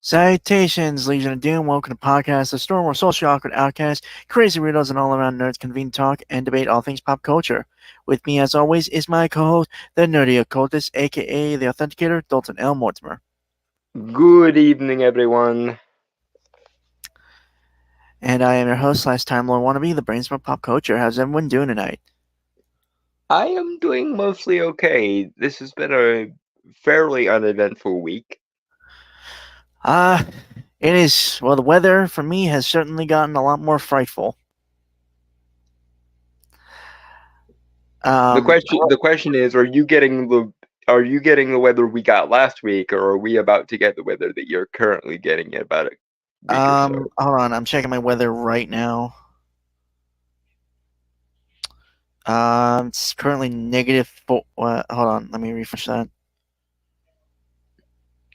Salutations, Legion of Doom. Welcome to Podcast, the store where social awkward outcasts, crazy weirdos, and all-around nerds convene to talk and debate all things pop culture. With me, as always, is my co-host, the nerdy occultist, aka the Authenticator, Dalton L. Mortimer. Good evening, everyone. And I am your host, / Time Lord wannabe, the brains of pop culture. How's everyone doing tonight? I am doing mostly okay. This has been a fairly uneventful week. It is, well, the weather for me has certainly gotten a lot more frightful. The Um, question is, are you getting the weather we got last week, or are we about to get the weather that you're currently getting in about a week or so? hold on, I'm checking my weather right now. It's currently negative four. Hold on, let me refresh that.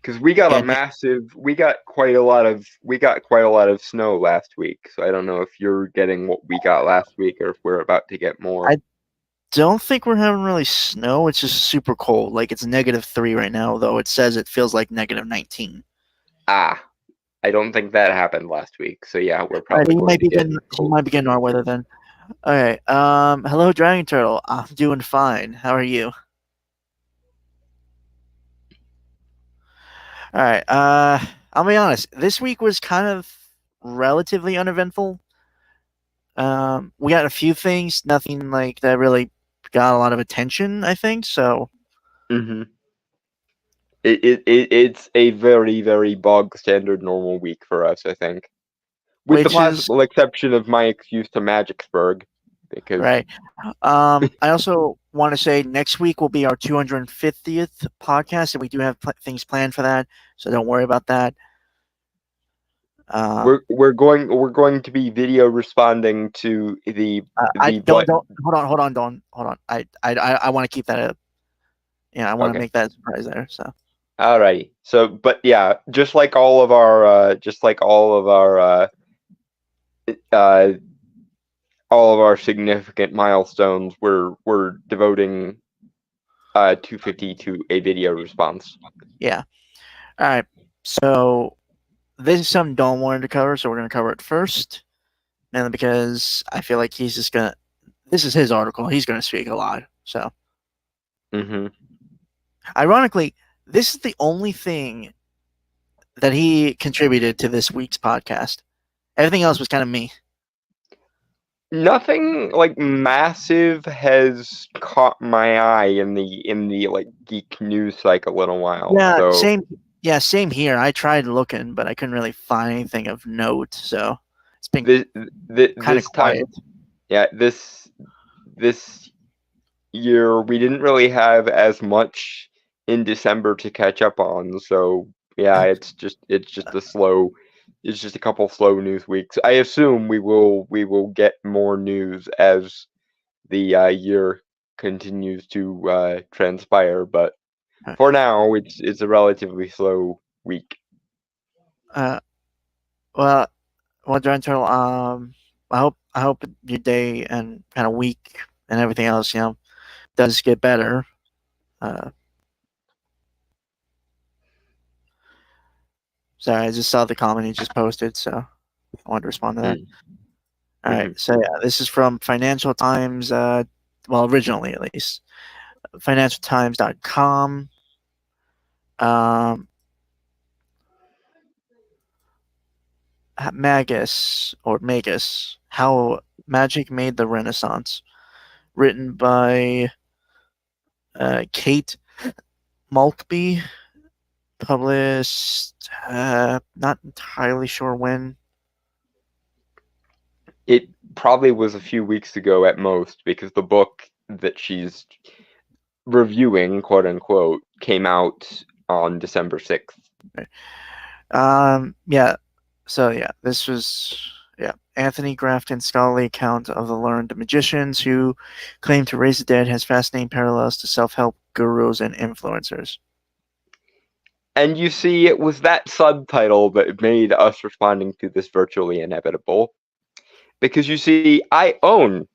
Because we got Yeah, we got quite a lot of snow last week. So I don't know if you're getting what we got last week, or if we're about to get more. I don't think we're having really snow. It's just super cold. Like it's -3 right now, though it says it feels like -19. Ah, I don't think that happened last week. So yeah, we're All right, probably going to get you cold. might be getting our weather then. All right. Hello, Dragon Turtle. I'm doing fine. How are you? All right. I'll be honest. This week was kind of relatively uneventful. We got a few things, nothing like that really got a lot of attention. I think so. Mm-hmm. It's a very, very bog standard normal week for us, I think. With the Which is possible exception of my excuse to Magicsburg, because right. I also want to say next week will be our 250th podcast, and we do have things planned for that, so don't worry about that. we're going to be video responding to I the don't but don't hold on. I want to keep that up. Yeah, I want to okay. make that a surprise there. So Alrighty. So but yeah, uh all of our significant milestones, we're devoting 250 to a video response. yeah, all right. So this is something Don wanted to cover, so we're gonna cover it first, mainly because I feel like he's just gonna. This is his article. He's gonna speak a lot. So Mm-hmm. ironically, this is the only thing that he contributed to this week's podcast. Everything else was kind of me. Nothing like massive has caught my eye in the like geek news cycle in a while. Yeah, So same. Yeah, same here. I tried looking, but I couldn't really find anything of note. So it's been this kind of this time, quiet. yeah, this year we didn't really have as much in December to catch up on. So yeah, it's just a couple slow news weeks. I assume we will get more news as the year continues to transpire, but for now, it's a relatively slow week. Uh, well, John Turtle. I hope your day and kind of week and everything else, does get better. Uh, Sorry, I just saw the comment he just posted, so I wanted to respond to that. Mm. All right, Hmm. so yeah, this is from Financial Times. Well, originally at least, financialtimes.com. Um, Magus, How Magic Made the Renaissance, written by Kate Maltby, published not entirely sure when. It probably was a few weeks ago at most, because the book that she's reviewing, quote unquote, came out on December 6th. Yeah. So yeah, this was Anthony Grafton's scholarly account of the learned magicians who claim to raise the dead has fascinating parallels to self-help gurus and influencers. And you see, it was that subtitle that made us responding to this virtually inevitable. Because you see, I own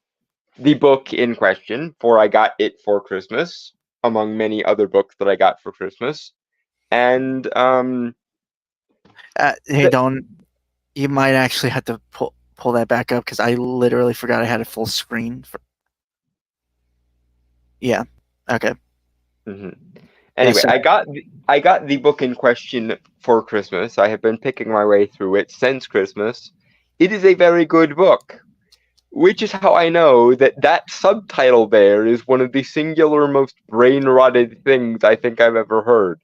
the book in question, for I got it for Christmas, among many other books that I got for Christmas. And Hey, don't. You might actually have to pull that back up because I literally forgot I had a full screen. Yeah. Okay. Mm-hmm. Anyway, so I got the book in question for Christmas. I have been picking my way through it since Christmas. It is a very good book, which is how I know that that subtitle there is one of the singular most brain-rotted things I think I've ever heard.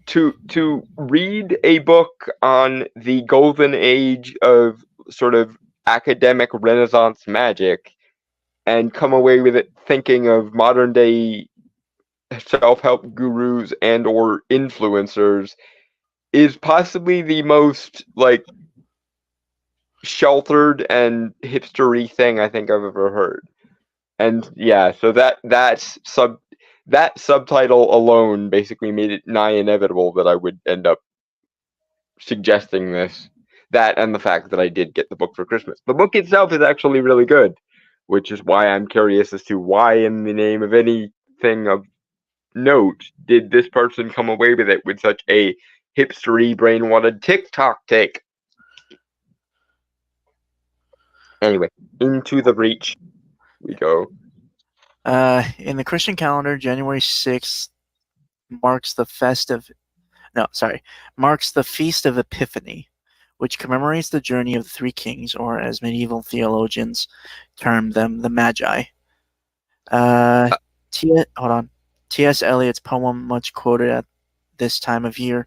To read a book on the golden age of sort of academic Renaissance magic and come away with it thinking of modern day self-help gurus and or influencers is possibly the most like sheltered and hipstery thing I think I've ever heard. And yeah, so that subtitle alone basically made it nigh inevitable that I would end up suggesting this. That and the fact that I did get the book for Christmas. The book itself is actually really good, which is why I'm curious as to why in the name of anything of note did this person come away with it with such a hipstery brain-wanted TikTok take. Anyway, into the breach we go. In the Christian calendar, January 6th marks the Feast of Epiphany, which commemorates the journey of the three kings, or as medieval theologians termed them, the Magi. T.S. Eliot's poem, much quoted at this time of year,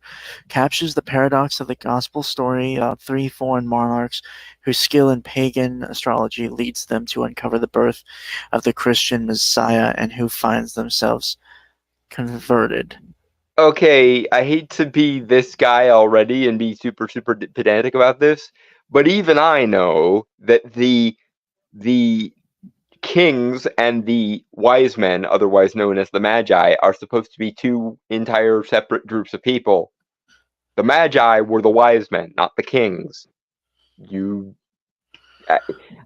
captures the paradox of the gospel story of three foreign monarchs whose skill in pagan astrology leads them to uncover the birth of the Christian Messiah and who finds themselves converted. Okay, I hate to be this guy already and be super pedantic about this, but even I know that the kings and the wise men, otherwise known as the Magi, are supposed to be two entire separate groups of people. The Magi were the wise men, not the kings.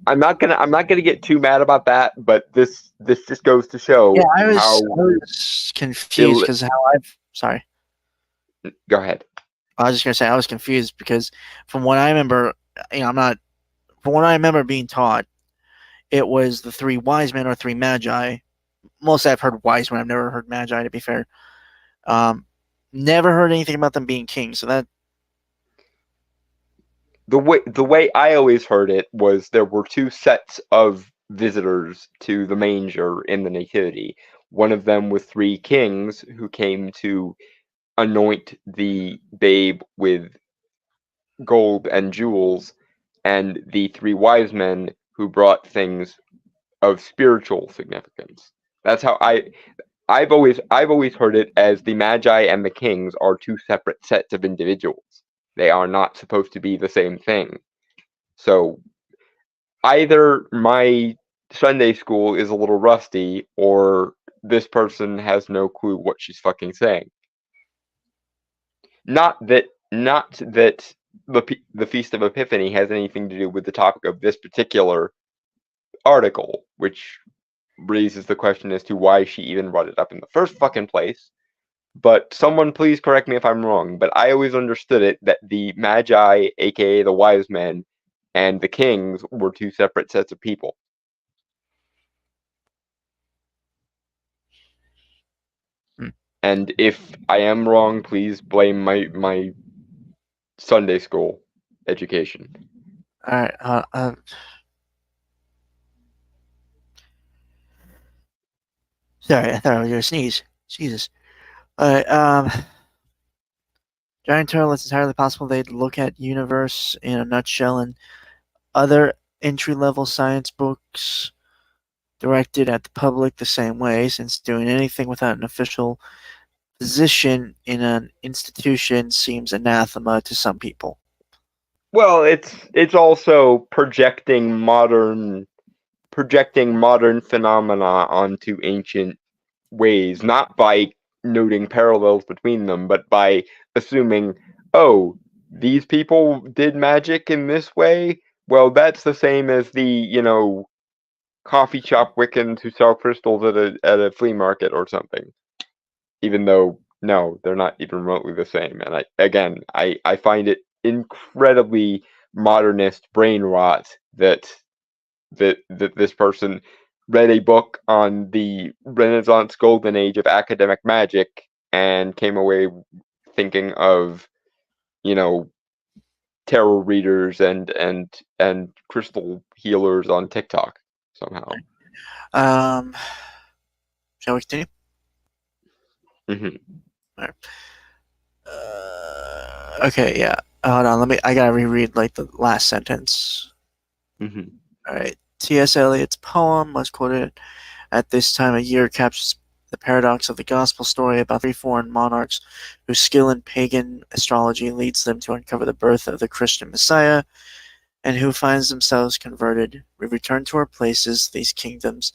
I'm not gonna get too mad about that, but this just goes to show I how. was confused because sorry. Go ahead. I was just gonna say I was confused because from what I remember, from what I remember being taught, it was the three wise men or three magi. Mostly I've heard wise men. I've never heard magi, to be fair. Never heard anything about them being kings. So that the way I always heard it was there were two sets of visitors to the manger in the nativity. One of them was three kings who came to anoint the babe with gold and jewels, and the three wise men who brought things of spiritual significance. That's how I've always heard it as the Magi and the kings are two separate sets of individuals. They are not supposed to be the same thing. So either my Sunday school is a little rusty or this person has no clue what she's fucking saying. Not that the Feast of Epiphany has anything to do with the topic of this particular article, which raises the question as to why she even brought it up in the first fucking place. But someone please correct me if I'm wrong, but I always understood it that the Magi, aka the wise men, and the kings were two separate sets of people. And if I am wrong, please blame my Sunday school education. all right. Sorry, I thought I was gonna sneeze. Jesus. All right. Giant Turtle. It's entirely possible they'd look at Universe in a nutshell and other entry-level science books directed at the public the same way, since doing anything without an official position in an institution seems anathema to some people. Well, it's also projecting modern phenomena onto ancient ways, not by noting parallels between them, but by assuming, oh, these people did magic in this way. Well, that's the same as the coffee shop Wiccans who sell crystals at a flea market or something. Even though no, they're not even remotely the same. And I find it incredibly modernist brain rot that this person read a book on the Renaissance golden age of academic magic and came away thinking of, you know, tarot readers and crystal healers on TikTok somehow. Um, shall we continue? Hmm. Okay, yeah. Hold on, I gotta reread like the last sentence. Hmm. All right. T.S. Eliot's poem was quoted at this time of year captures the paradox of the gospel story about three foreign monarchs whose skill in pagan astrology leads them to uncover the birth of the Christian Messiah, and who finds themselves converted. We return to our places, these kingdoms,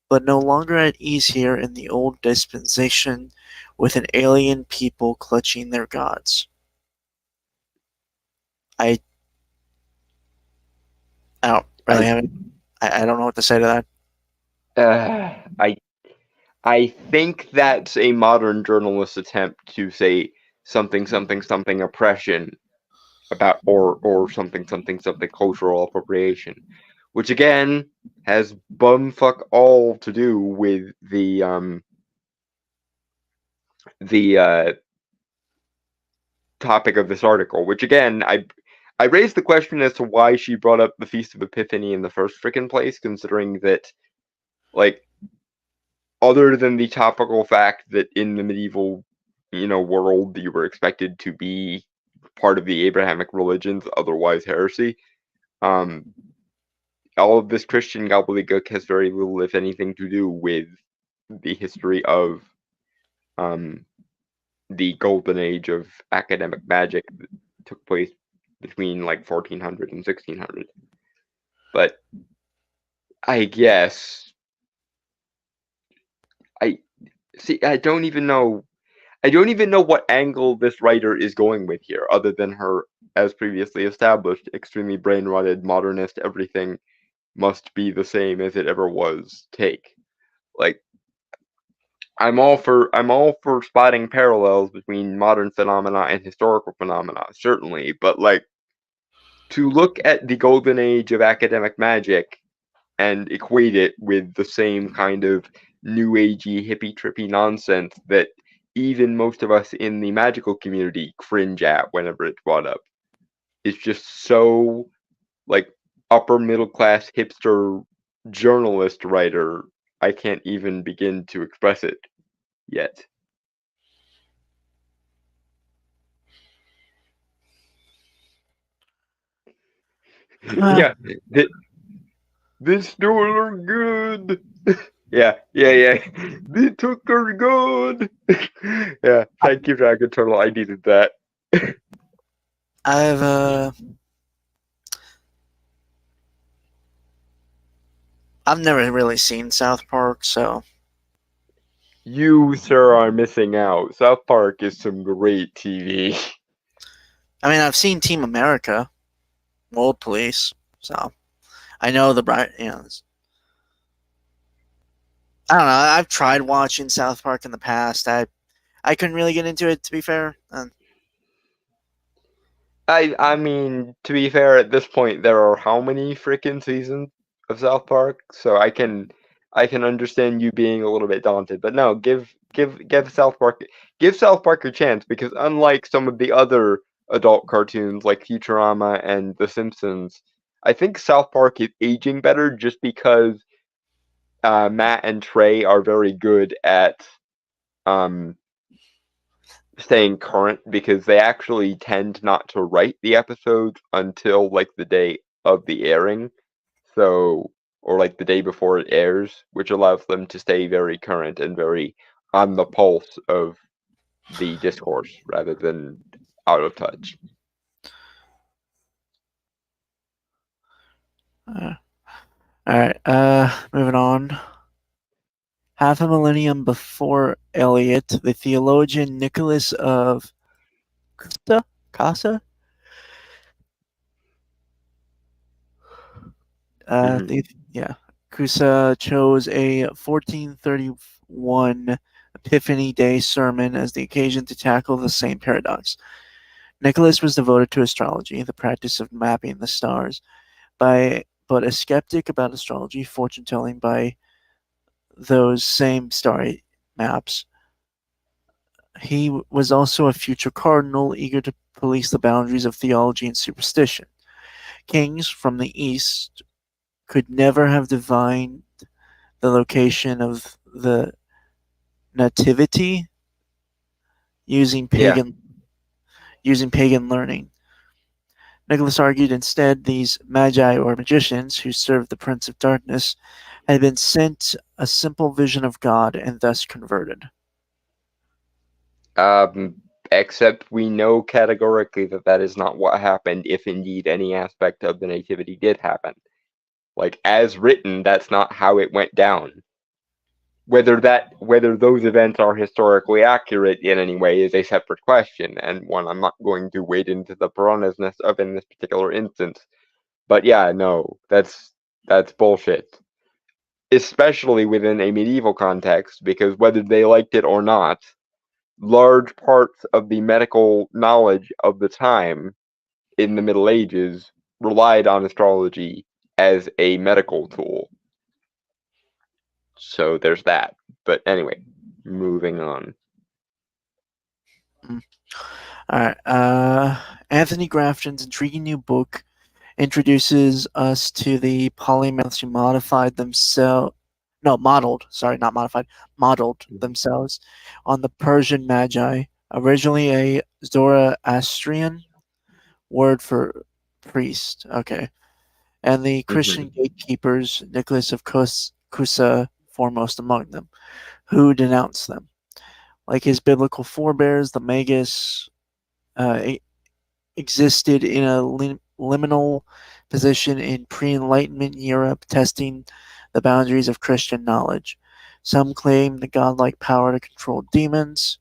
but no longer at ease here in the old dispensation, with an alien people clutching their gods. I I don't really I have it. I don't know what to say to that. uh, I I think that's a modern journalist's attempt to say something something something oppression about or something something something cultural appropriation, which again has bumfuck all to do with the topic of this article. Which again I raised the question as to why she brought up the Feast of Epiphany in the first freaking place, considering that, like, other than the topical fact that in the medieval, world, you were expected to be part of the Abrahamic religions, otherwise heresy. Um, all of this Christian gobbledygook has very little, if anything, to do with the history of um, the golden age of academic magic that took place between like 1400 and 1600. But I guess I see. I don't even know what angle this writer is going with here, other than her, as previously established, extremely brain rotted modernist everything must be the same as it ever was take. Like, I'm all for spotting parallels between modern phenomena and historical phenomena, certainly, but like, to look at the golden age of academic magic and equate it with the same kind of new agey hippie trippy nonsense that even most of us in the magical community cringe at whenever it's brought up is just so, like, upper middle class hipster journalist writer. I can't even begin to express it yet. Uh, Yeah, this door are good. Yeah, yeah, yeah. They took her good. Yeah, thank you, Dragon Turtle. I needed that. I've I've never really seen South Park, so You, sir, are missing out. South Park is some great TV. I mean I've seen Team America, World Police, so I know the bright. I don't know. I've tried watching South Park in the past. I couldn't really get into it, to be fair. I mean, to be fair, at this point there are how many freaking seasons of South Park? So I can understand you being a little bit daunted. But no, give South Park a chance, because unlike some of the other adult cartoons like Futurama and The Simpsons, I think South Park is aging better just because Matt and Trey are very good at um staying current, because they actually tend not to write the episodes until like the day of the airing, so, or like the day before it airs, which allows them to stay very current and very on the pulse of the discourse rather than out of touch. All right. Moving on. Half a millennium before Eliot, the theologian Nicholas of Casa. Hmm. Yeah, Cusa chose a 1431 Epiphany Day sermon as the occasion to tackle the same paradox. Nicholas was devoted to astrology, the practice of mapping the stars, but a skeptic about astrology, fortune telling by those same starry maps. He was also a future cardinal, eager to police the boundaries of theology and superstition. Kings from the east could never have divined the location of the nativity using Yeah. pagan learning. Nicholas argued instead these magi or magicians who served the prince of darkness had been sent a simple vision of God and thus converted. Except we know categorically that that is not what happened, if indeed any aspect of the nativity did happen. Like, as written, that's not how it went down. Whether those events are historically accurate in any way is a separate question, and one I'm not going to wade into the piranhasness of in this particular instance. But yeah, no, that's bullshit. Especially within a medieval context, because whether they liked it or not, large parts of the medical knowledge of the time in the Middle Ages relied on astrology as a medical tool. So there's that. But anyway, moving on. All right. Anthony Grafton's intriguing new book introduces us to the polymaths who modified themselves. No, modeled. Sorry, not modified. Modeled themselves on the Persian Magi, originally a Zoroastrian word for priest. Okay, and the Mm-hmm. Christian gatekeepers, Nicholas of Cusa, foremost among them, who denounced them. Like his biblical forebears, the Magus existed in a liminal position in pre-Enlightenment Europe, testing the boundaries of Christian knowledge. Some claim the godlike power to control demons.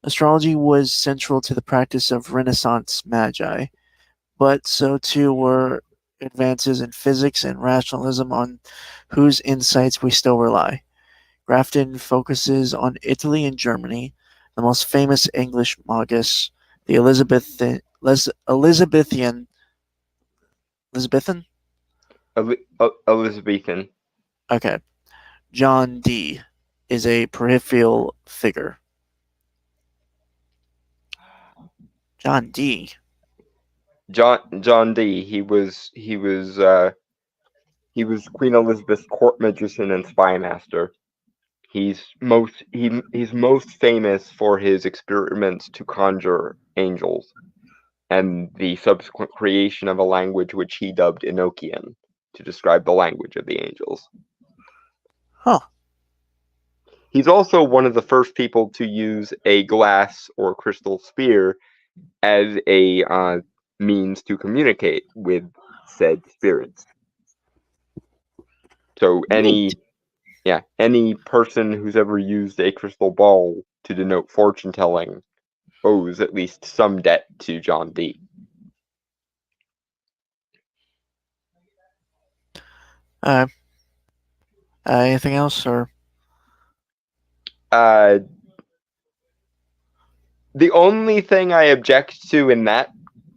Astrology was central to the practice of Renaissance magi, but so too were advances in physics and rationalism on whose insights we still rely. Grafton focuses on Italy and Germany, the most famous English magus, the Elizabethan. Elizabethan? Elizabethan. Okay. John Dee is a peripheral figure. John Dee. John Dee. He was Queen Elizabeth's court magician and spy master. He's most famous for his experiments to conjure angels, and the subsequent creation of a language which he dubbed Enochian to describe the language of the angels. Huh. He's also one of the first people to use a glass or crystal sphere as a means to communicate with said spirits. So Neat. any person who's ever used a crystal ball to denote fortune telling owes at least some debt to John Dee. Uh, Anything else, or Uh, the only thing I object to in that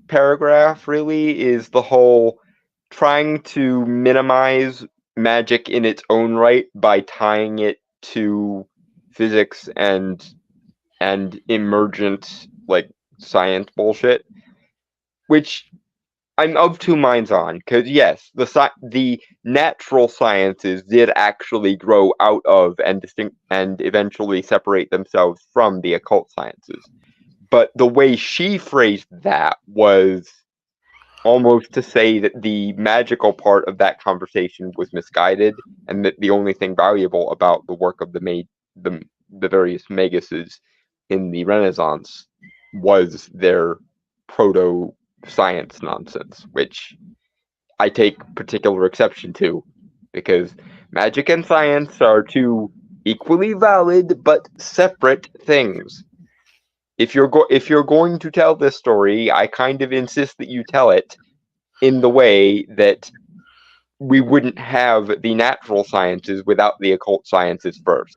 paragraph really is the whole trying to minimize magic in its own right by tying it to physics and emergent like science bullshit, which I'm of two minds on. Because yes, the natural sciences did actually grow out of and eventually separate themselves from the occult sciences. But the way she phrased that was almost to say that the magical part of that conversation was misguided, and that the only thing valuable about the work of the various maguses in the Renaissance was their proto science nonsense, which I take particular exception to, because magic and science are two equally valid but separate things. If you're going to tell this story, I kind of insist that you tell it in the way that we wouldn't have the natural sciences without the occult sciences first,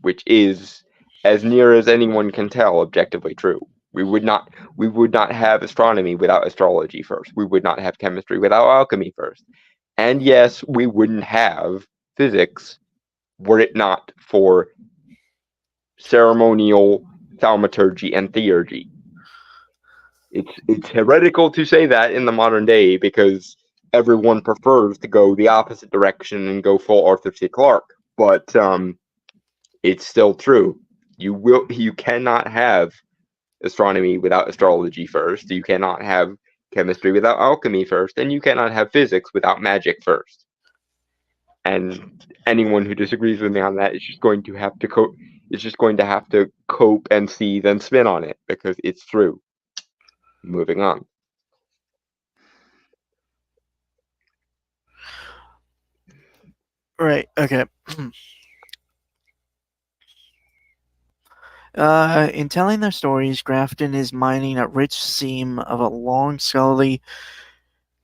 which is as near as anyone can tell, objectively true. We would not have astronomy without astrology first. We would not have chemistry without alchemy first. And yes, we wouldn't have physics were it not for ceremonial thaumaturgy and theurgy. It's heretical to say that in the modern day because everyone prefers to go the opposite direction and go full Arthur C. Clarke. But it's still true. You cannot have astronomy without astrology first. You cannot have chemistry without alchemy first, and you cannot have physics without magic first. And anyone who disagrees with me on that is just going to have to cope and see then spin on it because it's true. Moving on. Right. Okay. In telling their stories, Grafton is mining a rich seam of a long scholarly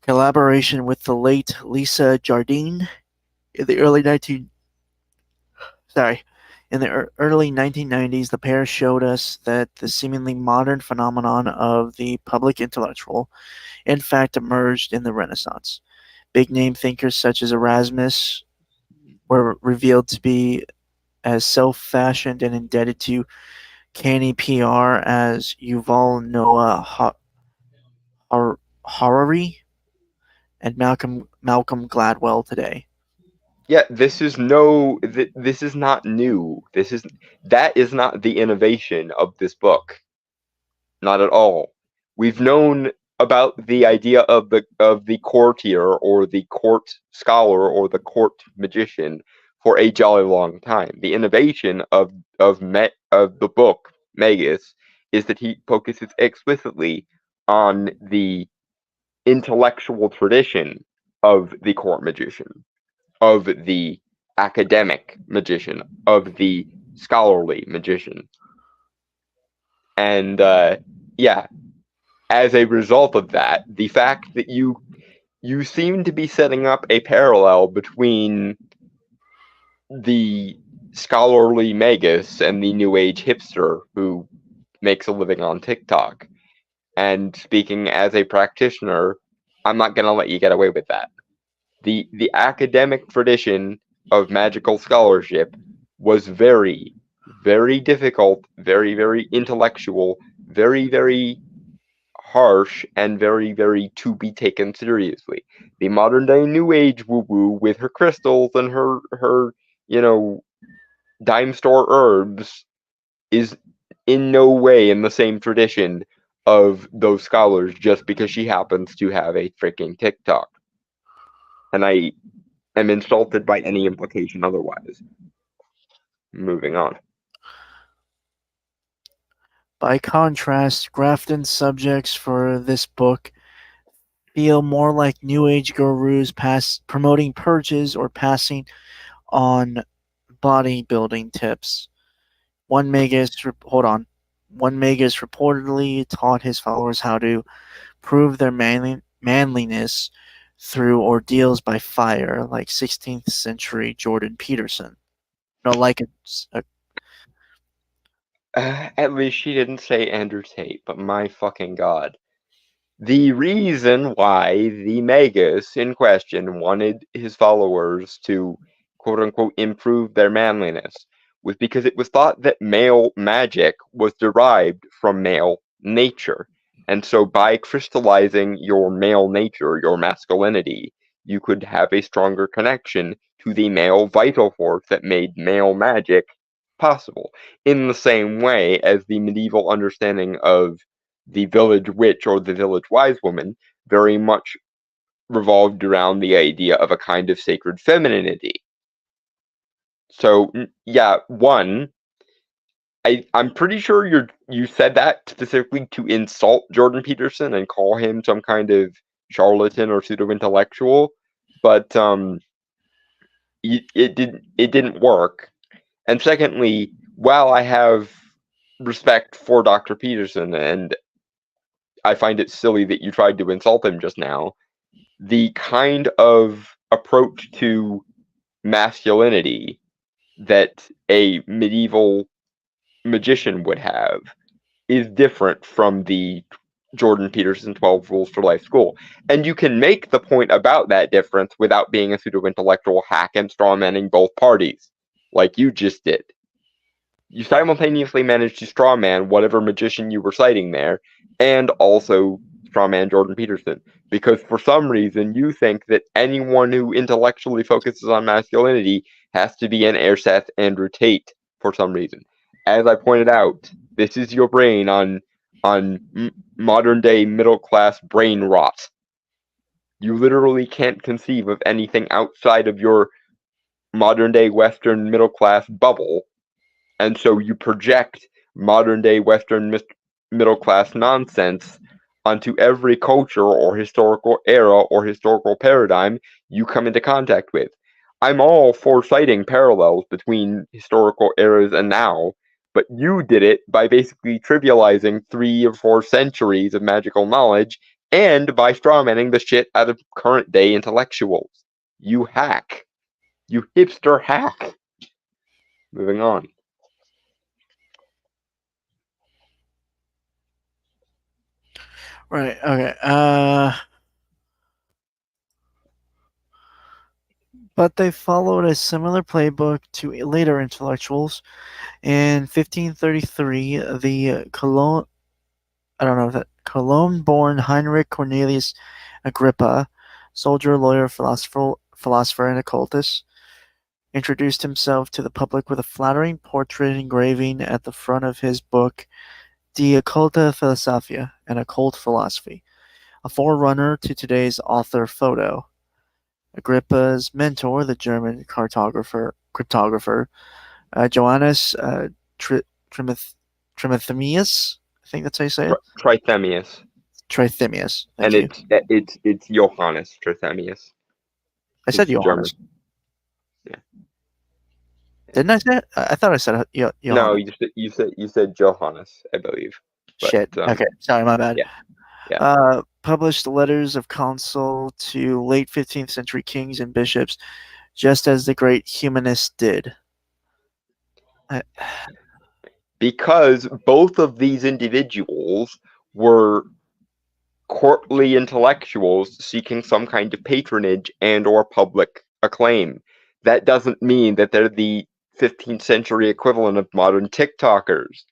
collaboration with the late Lisa Jardine in the early 1990s. The pair showed us that the seemingly modern phenomenon of the public intellectual, in fact, emerged in the Renaissance. Big name thinkers such as Erasmus were revealed to be as self-fashioned and indebted to canny PR as Yuval Noah Harari and Malcolm Gladwell today. Yeah, this is not new. That is not the innovation of this book. Not at all. We've known about the idea of the courtier or the court scholar or the court magician for a jolly long time. The innovation of the book Magus is that he focuses explicitly on the intellectual tradition of the court magician, of the academic magician, of the scholarly magician. And yeah, as a result of that, the fact that you seem to be setting up a parallel between the scholarly magus and the new age hipster who makes a living on TikTok. And speaking as a practitioner, I'm not going to let you get away with that. The academic tradition of magical scholarship was very, very difficult, very, very intellectual, very, very harsh, and very, very to be taken seriously. The modern day new age woo woo with her crystals and her dime store herbs is in no way in the same tradition of those scholars just because she happens to have a freaking TikTok. And I am insulted by any implication otherwise. Moving on. By contrast, Grafton's subjects for this book feel more like New Age gurus promoting purges or passing on bodybuilding tips. One magus reportedly taught his followers how to prove their manliness through ordeals by fire, like 16th century Jordan Peterson. No, like a At least she didn't say Andrew Tate, but my fucking god. The reason why the Magus in question wanted his followers to quote unquote improve their manliness was because it was thought that male magic was derived from male nature. And so by crystallizing your male nature, your masculinity, you could have a stronger connection to the male vital force that made male magic possible. In the same way as the medieval understanding of the village witch or the village wise woman very much revolved around the idea of a kind of sacred femininity. So yeah, I'm pretty sure you said that specifically to insult Jordan Peterson and call him some kind of charlatan or pseudo intellectual, but it didn't work. And secondly, while I have respect for Dr. Peterson and I find it silly that you tried to insult him just now, the kind of approach to masculinity that a medieval magician would have is different from the Jordan Peterson 12 Rules for Life School. And you can make the point about that difference without being a pseudo-intellectual hack and strawmanning both parties, like you just did. You simultaneously managed to strawman whatever magician you were citing there, and also strawman Jordan Peterson. Because for some reason, you think that anyone who intellectually focuses on masculinity has to be an Ersatz Andrew Tate for some reason. As I pointed out, this is your brain on modern day middle class brain rot. You literally can't conceive of anything outside of your modern day Western middle class bubble, and so you project modern day Western middle class nonsense onto every culture or historical era or historical paradigm you come into contact with. I'm all for citing parallels between historical eras and now, but you did it by basically trivializing 3 or 4 centuries of magical knowledge and by strawmanning the shit out of current day intellectuals. You hack. You hipster hack. Moving on. Right. Okay. But they followed a similar playbook to later intellectuals. In 1533, the Cologne-born Heinrich Cornelius Agrippa, soldier, lawyer, philosopher, and occultist, introduced himself to the public with a flattering portrait engraving at the front of his book, De Occulta Philosophia, an occult philosophy, a forerunner to today's author photo. Agrippa's mentor, the German cryptographer Johannes Trithemius, I think that's how you say it. Trithemius. Trithemius. And Thank you. it's Johannes Trithemius. I said Johannes. German. Yeah. Didn't I say it? I thought I said Johannes. No, you said Johannes, I believe. But, Shit. Okay. Sorry, my bad. Yeah. Published letters of counsel to late 15th century kings and bishops, just as the great humanist did. Because both of these individuals were courtly intellectuals seeking some kind of patronage and or public acclaim. That doesn't mean that they're the 15th century equivalent of modern TikTokers.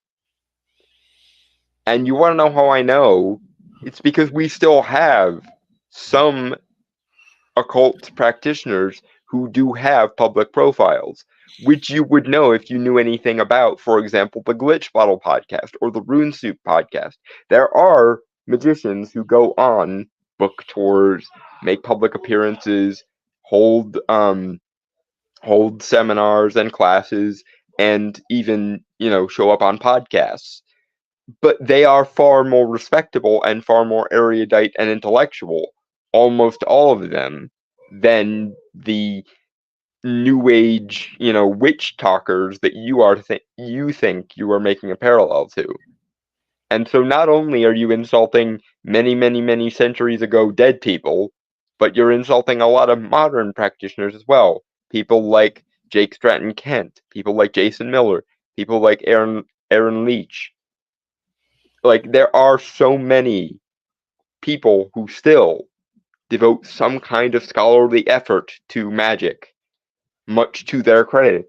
And you want to know how I know? It's because we still have some occult practitioners who do have public profiles, which you would know if you knew anything about, for example, the Glitch Bottle podcast or the Rune Soup podcast. There are magicians who go on book tours, make public appearances, hold seminars and classes, and even, show up on podcasts. But they are far more respectable and far more erudite and intellectual, almost all of them, than the new age, witch talkers that you think you are making a parallel to. And so not only are you insulting many, many, many centuries ago dead people, but you're insulting a lot of modern practitioners as well. People like Jake Stratton Kent, people like Jason Miller, people like Aaron Leach. Like, there are so many people who still devote some kind of scholarly effort to magic, much to their credit.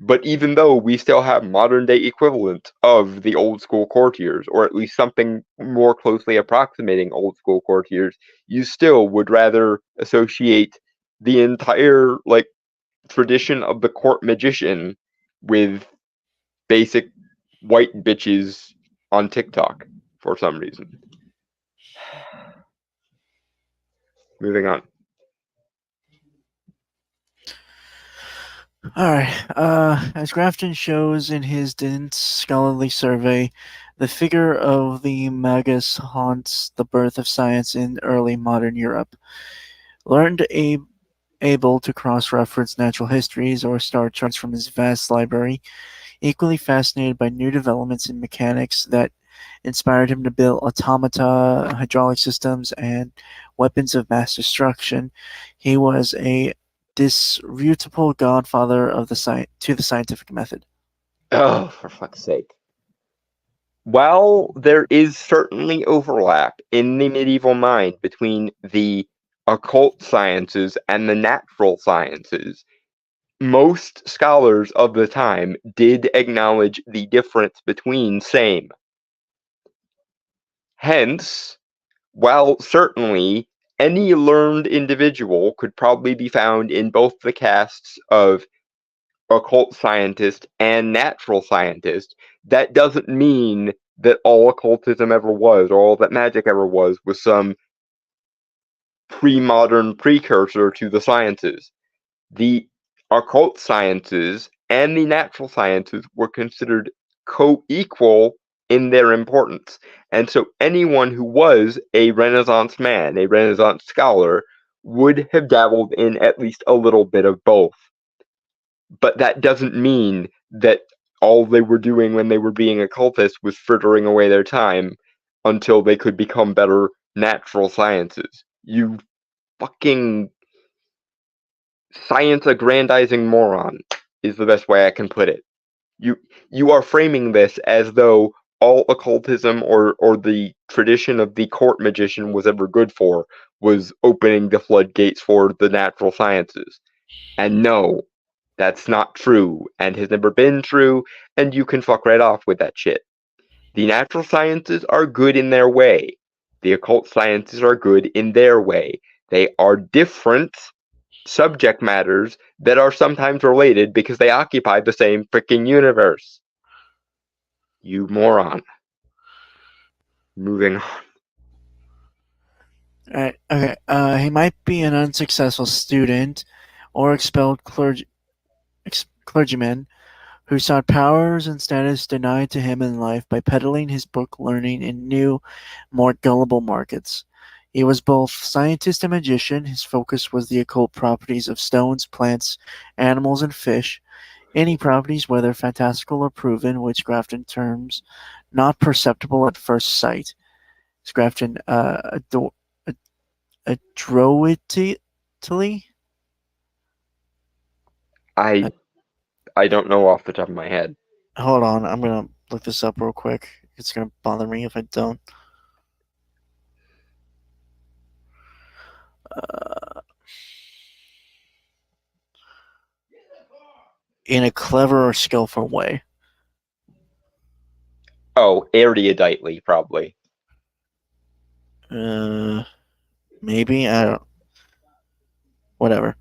But even though we still have modern day equivalent of the old school courtiers, or at least something more closely approximating old school courtiers, you still would rather associate the entire tradition of the court magician with basic white bitches on TikTok for some reason. Moving on. All right. As Grafton shows in his dense scholarly survey, the figure of the magus haunts the birth of science in early modern Europe. Learned able to cross-reference natural histories or star charts from his vast library, equally fascinated by new developments in mechanics that inspired him to build automata, hydraulic systems, and weapons of mass destruction, he was a disreputable godfather of the scientific method. Oh, for fuck's sake. While there is certainly overlap in the medieval mind between the occult sciences and the natural sciences, most scholars of the time did acknowledge the difference between same. Hence, while certainly any learned individual could probably be found in both the castes of occult scientist and natural scientist, that doesn't mean that all occultism ever was, or all that magic ever was some pre-modern precursor to the sciences. The occult sciences and the natural sciences were considered co-equal in their importance. And so anyone who was a Renaissance man, a Renaissance scholar, would have dabbled in at least a little bit of both. But that doesn't mean that all they were doing when they were being occultists was frittering away their time until they could become better natural sciences. You fucking science aggrandizing moron is the best way I can put it. You are framing this as though all occultism or the tradition of the court magician was ever good for was opening the floodgates for the natural sciences. And no, that's not true, and has never been true, and you can fuck right off with that shit. The natural sciences are good in their way. The occult sciences are good in their way. They are different subject matters that are sometimes related because they occupy the same freaking universe. You moron. Moving on. Alright, okay. He might be an unsuccessful student or expelled clergyman who sought powers and status denied to him in life by peddling his book learning in new, more gullible markets. He was both scientist and magician. His focus was the occult properties of stones, plants, animals, and fish. Any properties, whether fantastical or proven, which Grafton terms not perceptible at first sight. Grafton adroitly. I don't know off the top of my head. Hold on, I'm gonna look this up real quick. It's gonna bother me if I don't. In a clever or skillful way. Oh, eruditely, probably. Maybe I don't. Whatever.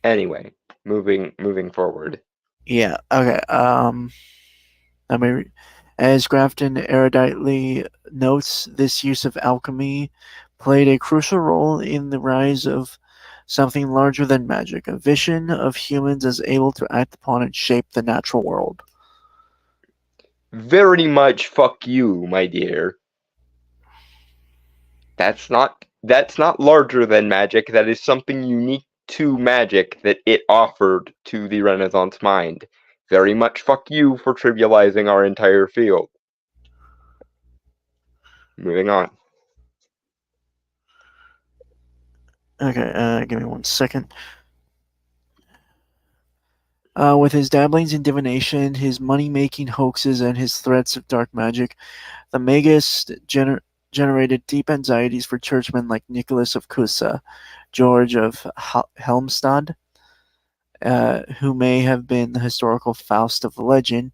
Anyway, moving forward. Yeah. Okay. I mean, as Grafton eruditely notes, this use of alchemy played a crucial role in the rise of something larger than magic, a vision of humans as able to act upon and shape the natural world. Very much fuck you, my dear. That's not larger than magic. That is something unique to magic that it offered to the Renaissance mind. Very much fuck you for trivializing our entire field. Moving on. Okay, give me 1 second. With his dabblings in divination, his money-making hoaxes, and his threats of dark magic, the Magus generated deep anxieties for churchmen like Nicholas of Cusa, George of Helmstad, who may have been the historical Faust of the legend,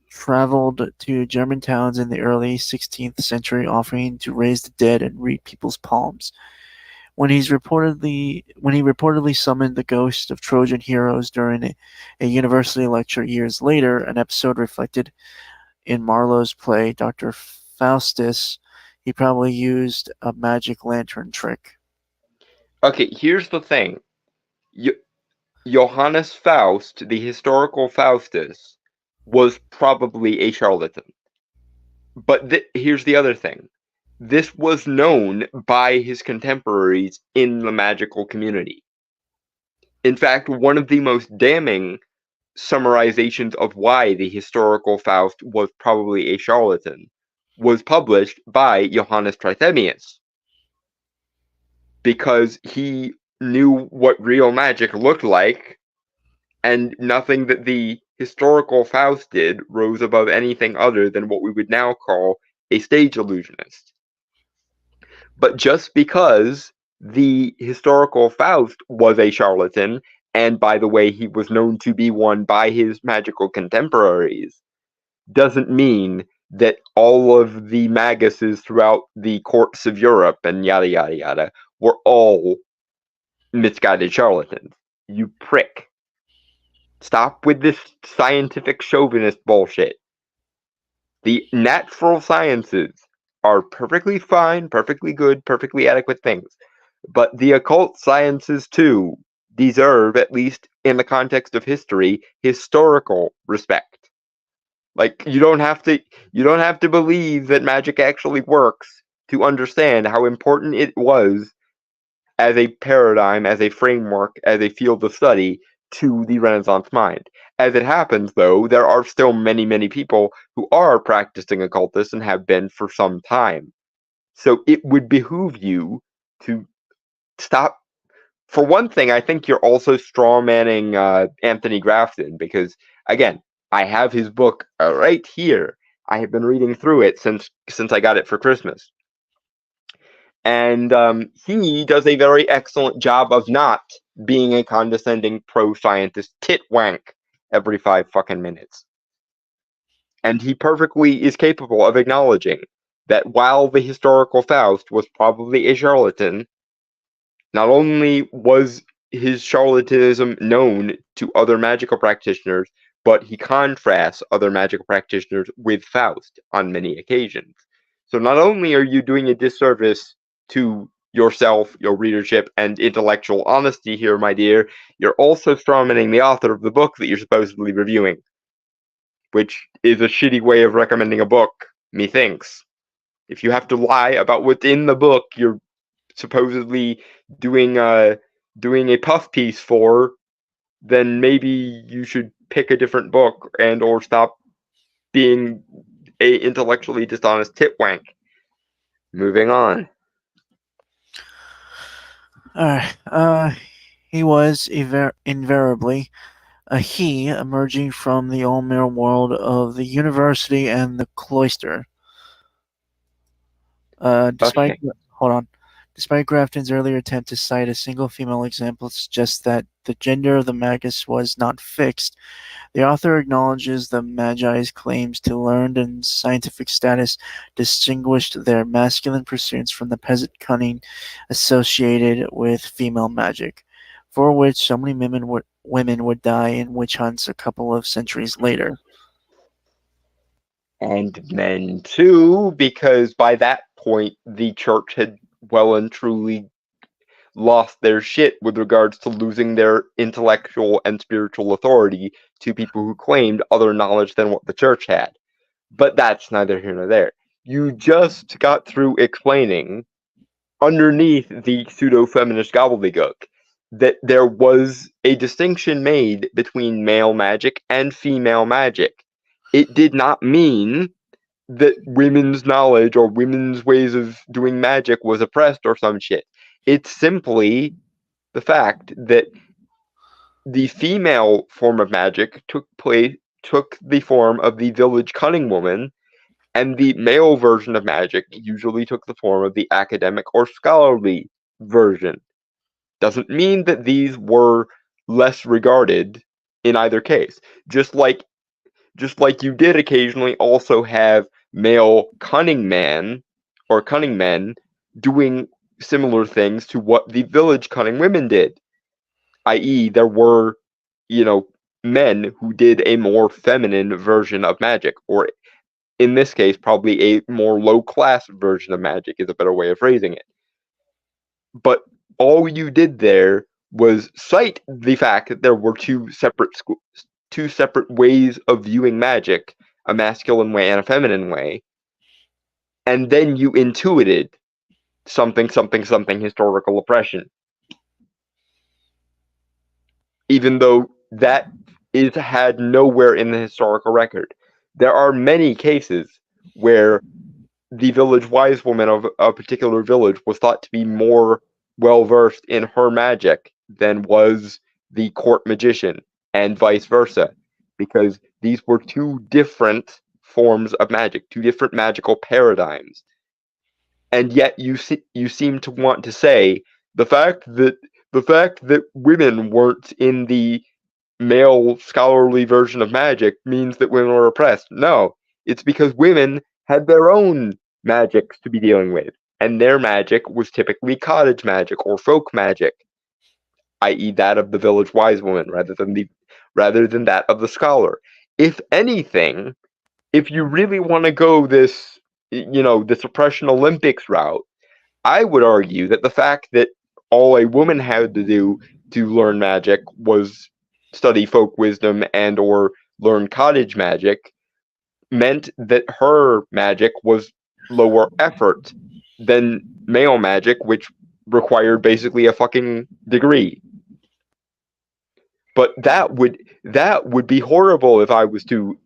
traveled to German towns in the early 16th century offering to raise the dead and read people's palms. When he reportedly summoned the ghost of Trojan heroes during a university lecture years later, an episode reflected in Marlowe's play Dr. Faustus, he probably used a magic lantern trick. Okay, here's the thing. Johannes Faust, the historical Faustus, was probably a charlatan. But here's the other thing. This was known by his contemporaries in the magical community. In fact, one of the most damning summarizations of why the historical Faust was probably a charlatan was published by Johannes Trithemius, because he knew what real magic looked like, and nothing that the historical Faust did rose above anything other than what we would now call a stage illusionist. But just because the historical Faust was a charlatan, and by the way, he was known to be one by his magical contemporaries, doesn't mean that all of the maguses throughout the courts of Europe and yada yada yada were all misguided charlatans. You prick. Stop with this scientific chauvinist bullshit. The natural sciences are perfectly fine, perfectly good, perfectly adequate things. But the occult sciences, too, deserve, at least in the context of history, historical respect. Like, you don't have to believe that magic actually works to understand how important it was as a paradigm, as a framework, as a field of study to the Renaissance mind. As it happens, though, there are still many, many people who are practicing occultists and have been for some time. So it would behoove you to stop. For one thing, I think you're also strawmanning Anthony Grafton because, again, I have his book right here. I have been reading through it since I got it for Christmas. And he does a very excellent job of not being a condescending pro-scientist titwank every 5 fucking minutes. And he perfectly is capable of acknowledging that while the historical Faust was probably a charlatan, not only was his charlatanism known to other magical practitioners, but he contrasts other magical practitioners with Faust on many occasions. So not only are you doing a disservice to yourself, your readership, and intellectual honesty here, my dear, you're also strawmanning the author of the book that you're supposedly reviewing, which is a shitty way of recommending a book, methinks. If you have to lie about what's in the book you're supposedly doing a puff piece for, then maybe you should pick a different book and or stop being a intellectually dishonest titwank. Moving on. Alright, he was invariably a he emerging from the old mirror world of the university and the cloister. Despite Grafton's earlier attempt to cite a single female example suggests that the gender of the magus was not fixed, the author acknowledges the Magi's claims to learned and scientific status distinguished their masculine pursuits from the peasant cunning associated with female magic, for which so many women would die in witch hunts a couple of centuries later. And men too, because by that point the church had well and truly lost their shit with regards to losing their intellectual and spiritual authority to people who claimed other knowledge than what the church had. But that's neither here nor there. You just got through explaining, underneath the pseudo-feminist gobbledygook, that there was a distinction made between male magic and female magic. It did not mean that women's knowledge or women's ways of doing magic was oppressed or some shit. It's simply the fact that the female form of magic took the form of the village cunning woman, and the male version of magic usually took the form of the academic or scholarly version. Doesn't mean that these were less regarded in either case. Just like you did occasionally also have male cunning man or cunning men doing similar things to what the village cunning women did. I.e., there were, men who did a more feminine version of magic, or in this case, probably a more low-class version of magic is a better way of phrasing it. But all you did there was cite the fact that there were two separate ways of viewing magic, a masculine way and a feminine way, and then you intuited something historical oppression. Even though that is had nowhere in the historical record. There are many cases where the village wise woman of a particular village was thought to be more well-versed in her magic than was the court magician, and vice versa. because these were two different forms of magic, two different magical paradigms. And yet you seem to want to say the fact that women weren't in the male scholarly version of magic means that women were oppressed. No, it's because women had their own magics to be dealing with, and their magic was typically cottage magic or folk magic, i.e., that of the village wise woman rather than that of the scholar. If anything, if you really want to go this this oppression Olympics route, I would argue that the fact that all a woman had to do to learn magic was study folk wisdom and or learn cottage magic meant that her magic was lower effort than male magic, which required basically a fucking degree. But that would be horrible if I was to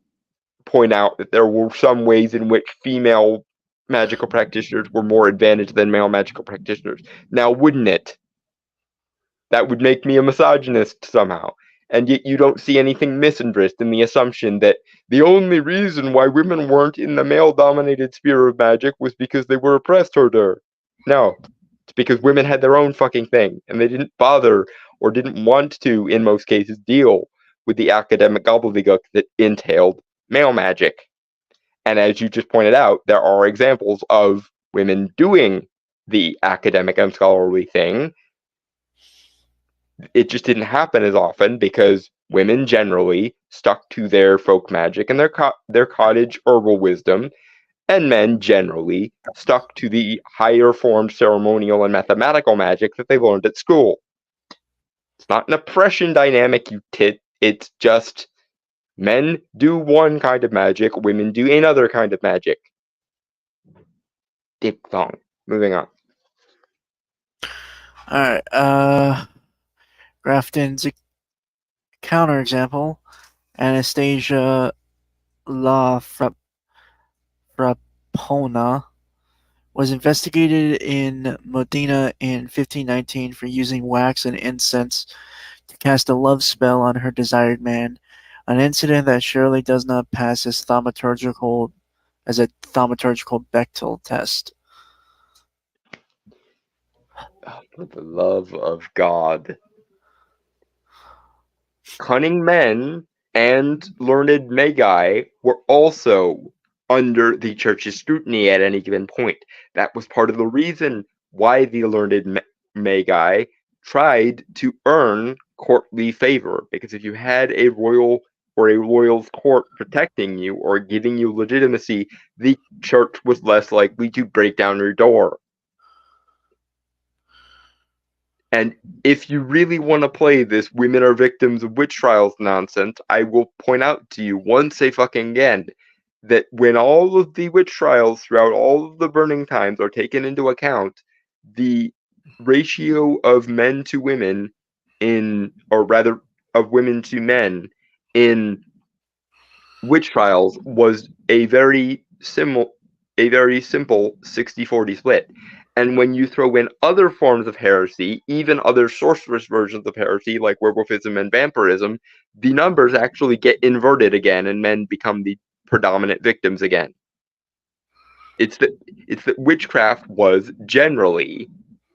point out that there were some ways in which female magical practitioners were more advantaged than male magical practitioners. Now, wouldn't it? That would make me a misogynist somehow. And yet you don't see anything misandrist in the assumption that the only reason why women weren't in the male-dominated sphere of magic was because they were oppressed harder. No. It's because women had their own fucking thing, and they didn't bother or didn't want to, in most cases, deal with the academic gobbledygook that entailed male magic. And as you just pointed out, there are examples of women doing the academic and scholarly thing. It just didn't happen as often because women generally stuck to their folk magic and their cottage herbal wisdom, and men generally stuck to the higher formed ceremonial and mathematical magic that they learned at school. It's not an oppression dynamic, you tit. It's just men do one kind of magic, women do another kind of magic. Diphthong. Moving on. Alright, Grafton's a counterexample. Anastasia La Frappona was investigated in Modena in 1519 for using wax and incense to cast a love spell on her desired man, an incident that surely does not pass as a thaumaturgical Bechdel test. Oh, for the love of God. Cunning men and learned magi were also under the church's scrutiny at any given point. That was part of the reason why the learned magi tried to earn courtly favor, because if you had a royal or a royal's court protecting you or giving you legitimacy, the church was less likely to break down your door. And if you really want to play this women are victims of witch trials nonsense, I will point out to you once again that when all of the witch trials throughout all of the burning times are taken into account, the ratio of men to women or rather of women to men in witch trials was a very simple 60-40 split. And when you throw in other forms of heresy, even other sorceress versions of heresy like werewolfism and vampirism, the numbers actually get inverted again and men become the predominant victims again. It's that witchcraft was generally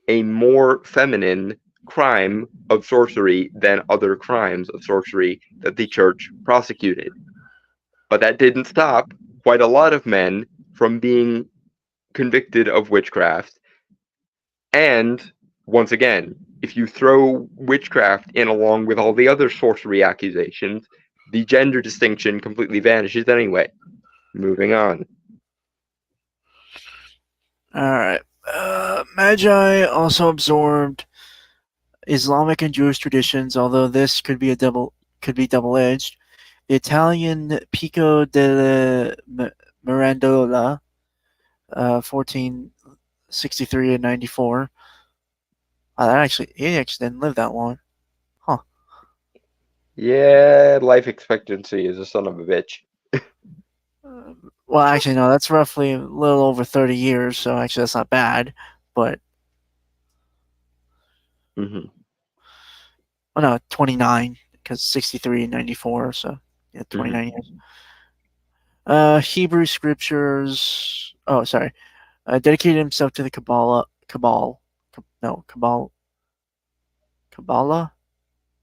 a more feminine crime of sorcery than other crimes of sorcery that the church prosecuted. But that didn't stop quite a lot of men from being convicted of witchcraft. And once again, if you throw witchcraft in along with all the other sorcery accusations, the gender distinction completely vanishes anyway. Moving on. Alright. Magi also absorbed Islamic and Jewish traditions, although this could be double-edged. The Italian Pico della Mirandola, 1463 and 94. He actually didn't live that long. Huh. Yeah, life expectancy is a son of a bitch. Well, actually, no, that's roughly a little over 30 years, so actually that's not bad, but... Mm-hmm. Oh, no, 29, because 63 and 94, so... Yeah, Mhm. 29 years. Hebrew scriptures. Oh, sorry. Dedicated himself to the Kabbalah.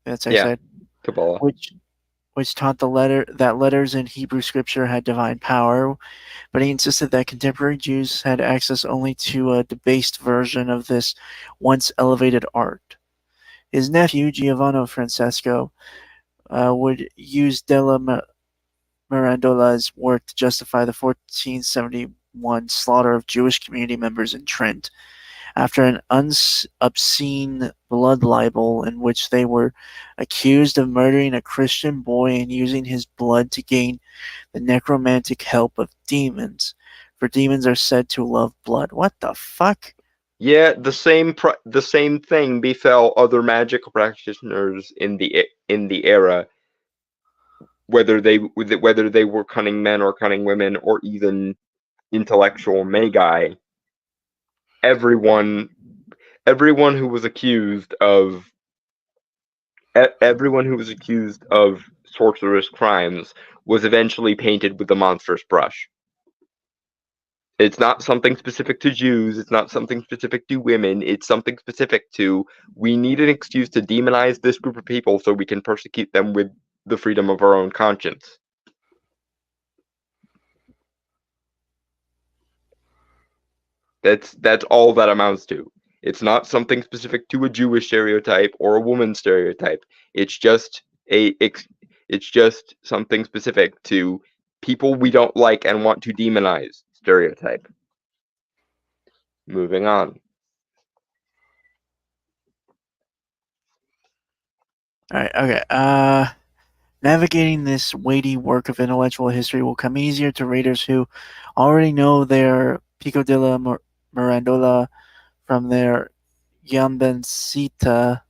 That's how I Yeah, said. Kabbalah. Which taught that letters in Hebrew scripture had divine power, but he insisted that contemporary Jews had access only to a debased version of this once elevated art. His nephew, Giovanni Francesco, would use Della Mirandola's work to justify the 1471 slaughter of Jewish community members in Trent, after an obscene blood libel in which they were accused of murdering a Christian boy and using his blood to gain the necromantic help of demons. For demons are said to love blood. What the fuck? Yeah, the same thing befell other magical practitioners in the era, whether they were cunning men or cunning women or even intellectual magi. Everyone everyone who was accused of everyone who was accused of sorcerous crimes was eventually painted with the monstrous brush. It's not something specific to Jews, it's not something specific to women, it's something specific to we need an excuse to demonize this group of people so we can persecute them with the freedom of our own conscience. That's all that amounts to. It's not something specific to a Jewish stereotype or a woman stereotype. It's just it's just something specific to people we don't like and want to demonize stereotype. Moving on. Alright, okay. Navigating this weighty work of intellectual history will come easier to readers who already know their Pico della Mirandola from their Gambencita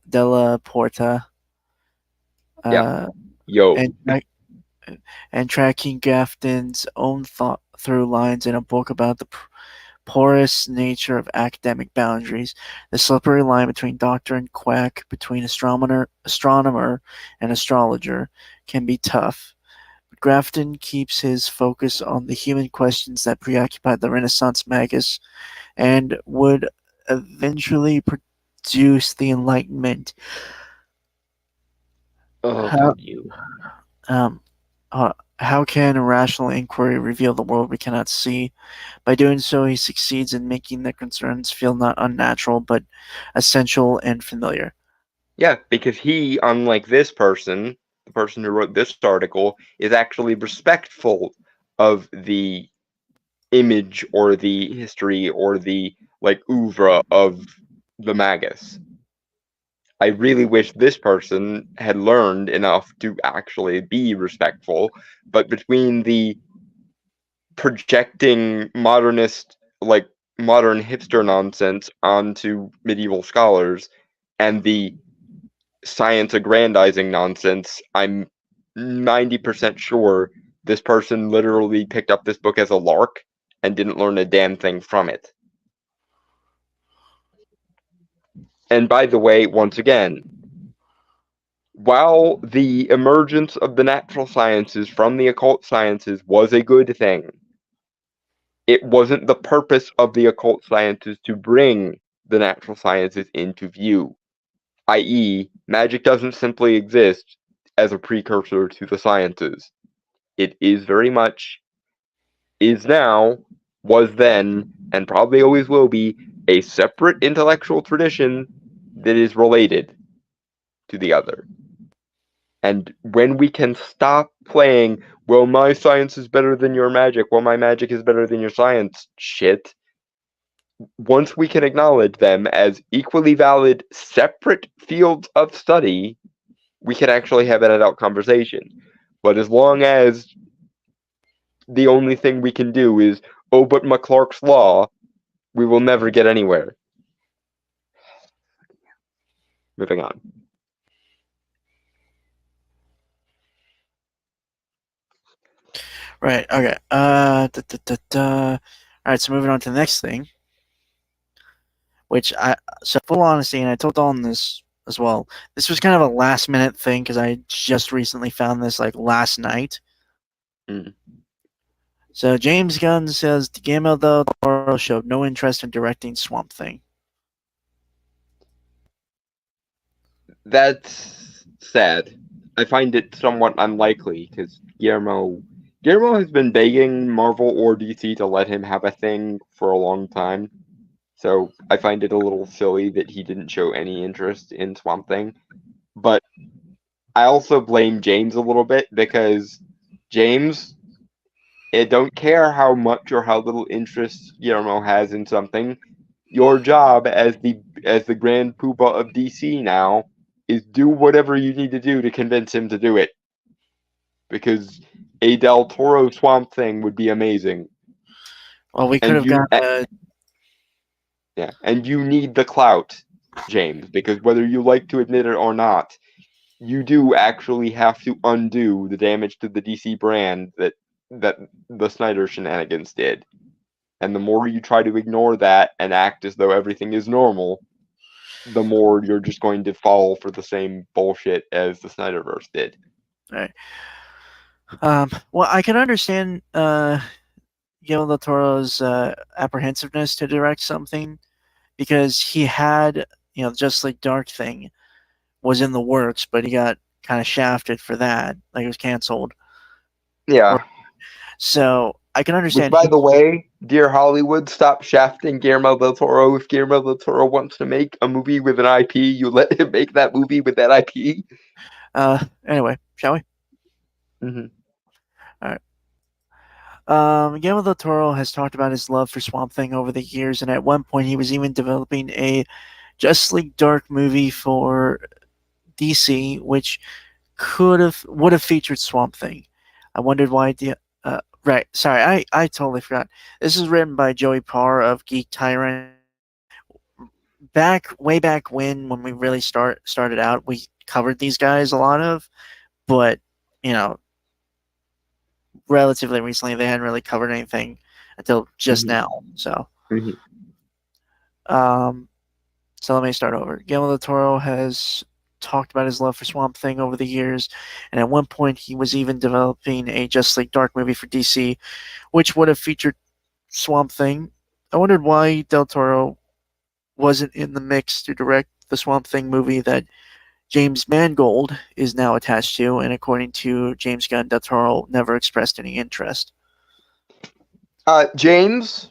della Porta, Yeah. uh, Yo. and tracking Gafton's own thought through lines in a book about the porous nature of academic boundaries, the slippery line between doctor and quack, between astronomer and astrologer, can be tough. But Grafton keeps his focus on the human questions that preoccupied the Renaissance magus and would eventually produce the Enlightenment. Oh, How, God, you. um, how can a rational inquiry reveal the world we cannot see? By doing so, he succeeds in making their concerns feel not unnatural, but essential and familiar. Yeah, because he, unlike this person, the person who wrote this article, is actually respectful of the image or the history or the oeuvre of the magus. I really wish this person had learned enough to actually be respectful, but between the projecting modern hipster nonsense onto medieval scholars and the science aggrandizing nonsense, I'm 90% sure this person literally picked up this book as a lark and didn't learn a damn thing from it. And by the way, once again, while the emergence of the natural sciences from the occult sciences was a good thing, it wasn't the purpose of the occult sciences to bring the natural sciences into view, i.e., magic doesn't simply exist as a precursor to the sciences. It is very much, is now, was then, and probably always will be, a separate intellectual tradition that is related to the other. And when we can stop playing, well, my science is better than your magic, well, my magic is better than your science shit, once we can acknowledge them as equally valid, separate fields of study, we can actually have an adult conversation. But as long as the only thing we can do is, oh, but McClark's Law, we will never get anywhere. Moving on. Right. Okay. All right. So moving on to the next thing, which full honesty, and I told Dalton this as well. This was kind of a last minute thing because I just recently found this like last night. Mm. So James Gunn says Guillermo del Toro showed no interest in directing Swamp Thing. That's sad. I find it somewhat unlikely because Guillermo has been begging Marvel or DC to let him have a thing for a long time. So I find it a little silly that he didn't show any interest in Swamp Thing. But I also blame James a little bit because James, it don't care how much or how little interest Guillermo has in something. Your job as the grand poobah of DC now is do whatever you need to do to convince him to do it. Because a Del Toro Swamp Thing would be amazing. Well, we could And have gotten yeah, and you need the clout, James, because whether you like to admit it or not, you do actually have to undo the damage to the DC brand that the Snyder shenanigans did. And the more you try to ignore that and act as though everything is normal, the more you're just going to fall for the same bullshit as the Snyderverse did. Right. Well, I can understand Guillermo del Toro's apprehensiveness to direct something because he had, just like Dark Thing was in the works, but he got kind of shafted for that. Like it was canceled. Or, Yeah. so I can Which, understand by the way, dear Hollywood, stop shafting Guillermo del Toro. If Guillermo del Toro wants to make a movie with an IP, you let him make that movie with that IP. Anyway, shall we? Mm-hmm. All right. Guillermo del Toro has talked about his love for Swamp Thing over the years, and at one point he was even developing a Justice League Dark movie for DC, which would have featured Swamp Thing. I wondered why. Right, sorry, I totally forgot. This is written by Joey Parr of Geek Tyrant. Way back when we really started out, we covered these guys a lot of, but you know, relatively recently they hadn't really covered anything until just Mm-hmm. now. So, Mm-hmm. um, so let me start over. Guillermo del Toro has talked about his love for Swamp Thing over the years, and at one point he was even developing a Justice League Dark movie for DC, which would have featured Swamp Thing. I wondered why Del Toro wasn't in the mix to direct the Swamp Thing movie that James Mangold is now attached to, and according to James Gunn, Del Toro never expressed any interest. James,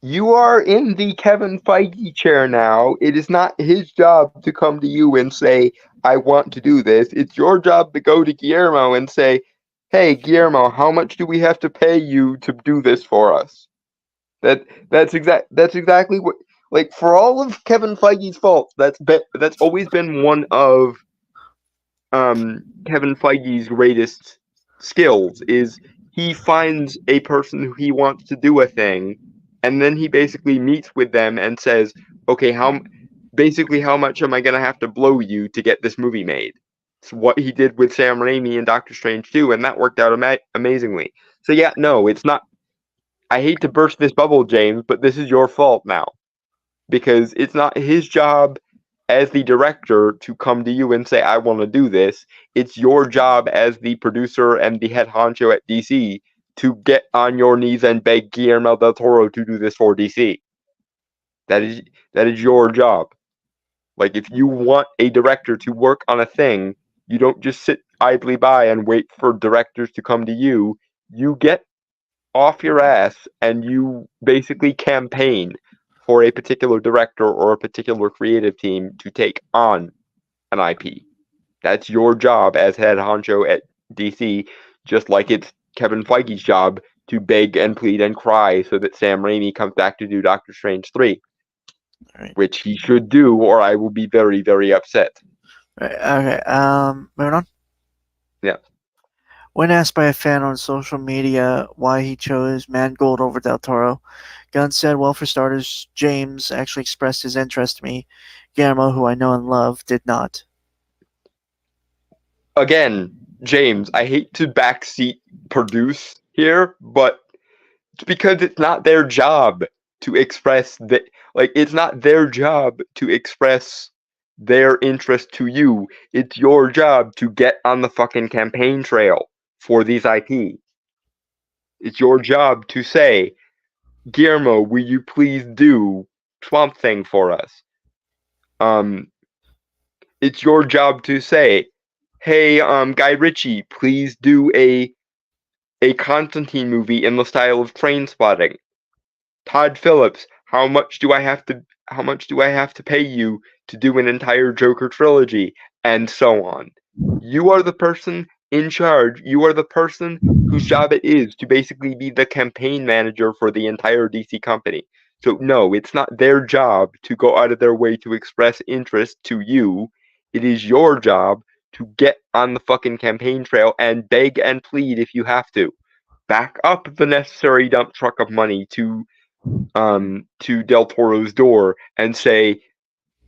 you are in the Kevin Feige chair now. It is not his job to come to you and say, I want to do this. It's your job to go to Guillermo and say, hey, Guillermo, how much do we have to pay you to do this for us? That's exactly what, like, for all of Kevin Feige's faults, that's always been one of Kevin Feige's greatest skills is he finds a person who he wants to do a thing, and then he basically meets with them and says, "Okay, how much am I gonna have to blow you to get this movie made?" It's what he did with Sam Raimi and Doctor Strange 2, and that worked out amazingly. So yeah, no, it's not. I hate to burst this bubble, James, but this is your fault now because it's not his job as the director to come to you and say, I want to do this. It's your job as the producer and the head honcho at DC to get on your knees and beg Guillermo del Toro to do this for DC. That is your job. Like, if you want a director to work on a thing, you don't just sit idly by and wait for directors to come to you. You get off your ass and you basically campaign for a particular director or a particular creative team to take on an IP. That's your job as head honcho at DC, just like it's Kevin Feige's job to beg and plead and cry so that Sam Raimi comes back to do Doctor Strange 3, Right. which he should do, or I will be very, very upset. Right. Okay. Moving on. Yeah. When asked by a fan on social media why he chose Mangold over Del Toro, Gunn said, well, for starters, James actually expressed his interest to me. Guillermo, who I know and love, did not. Again, James, I hate to backseat produce here, but it's because it's not their job to express that. Like, it's not their job to express their interest to you. It's your job to get on the fucking campaign trail for these IP. It's your job to say, Guillermo, will you please do Swamp Thing for us? It's your job to say, hey, Guy Ritchie, please do a Constantine movie in the style of Trainspotting. Todd Phillips, how much do I have to pay you to do an entire Joker trilogy? And so on. You are the person in charge. You are the person whose job it is to basically be the campaign manager for the entire DC company. So no, it's not their job to go out of their way to express interest to you. It is your job to get on the fucking campaign trail and beg and plead if you have to. Back up the necessary dump truck of money to Del Toro's door and say,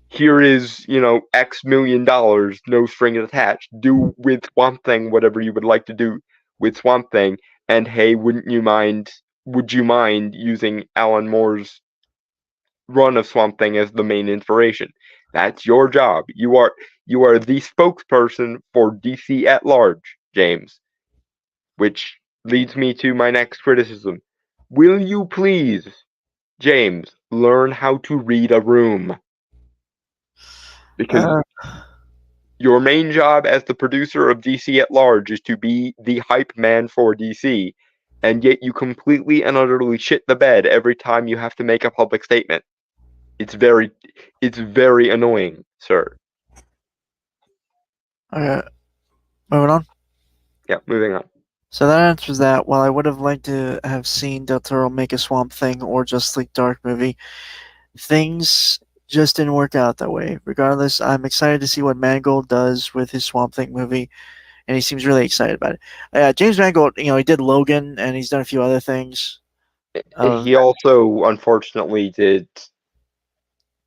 here is, X million dollars, no strings attached. Do with Swamp Thing whatever you would like to do with Swamp Thing. And hey, would you mind using Alan Moore's run of Swamp Thing as the main inspiration? That's your job. You are the spokesperson for DC at large, James. Which leads me to my next criticism. Will you please, James, learn how to read a room? Because your main job as the producer of DC at large is to be the hype man for DC, and yet you completely and utterly shit the bed every time you have to make a public statement. It's very annoying, sir. Okay, moving on. Yeah, moving on. So that answers that. While I would have liked to have seen Del Toro make a Swamp Thing or Justice League Dark movie, things just didn't work out that way. Regardless, I'm excited to see what Mangold does with his Swamp Thing movie, and he seems really excited about it. James Mangold, he did Logan, and he's done a few other things. He also, unfortunately, did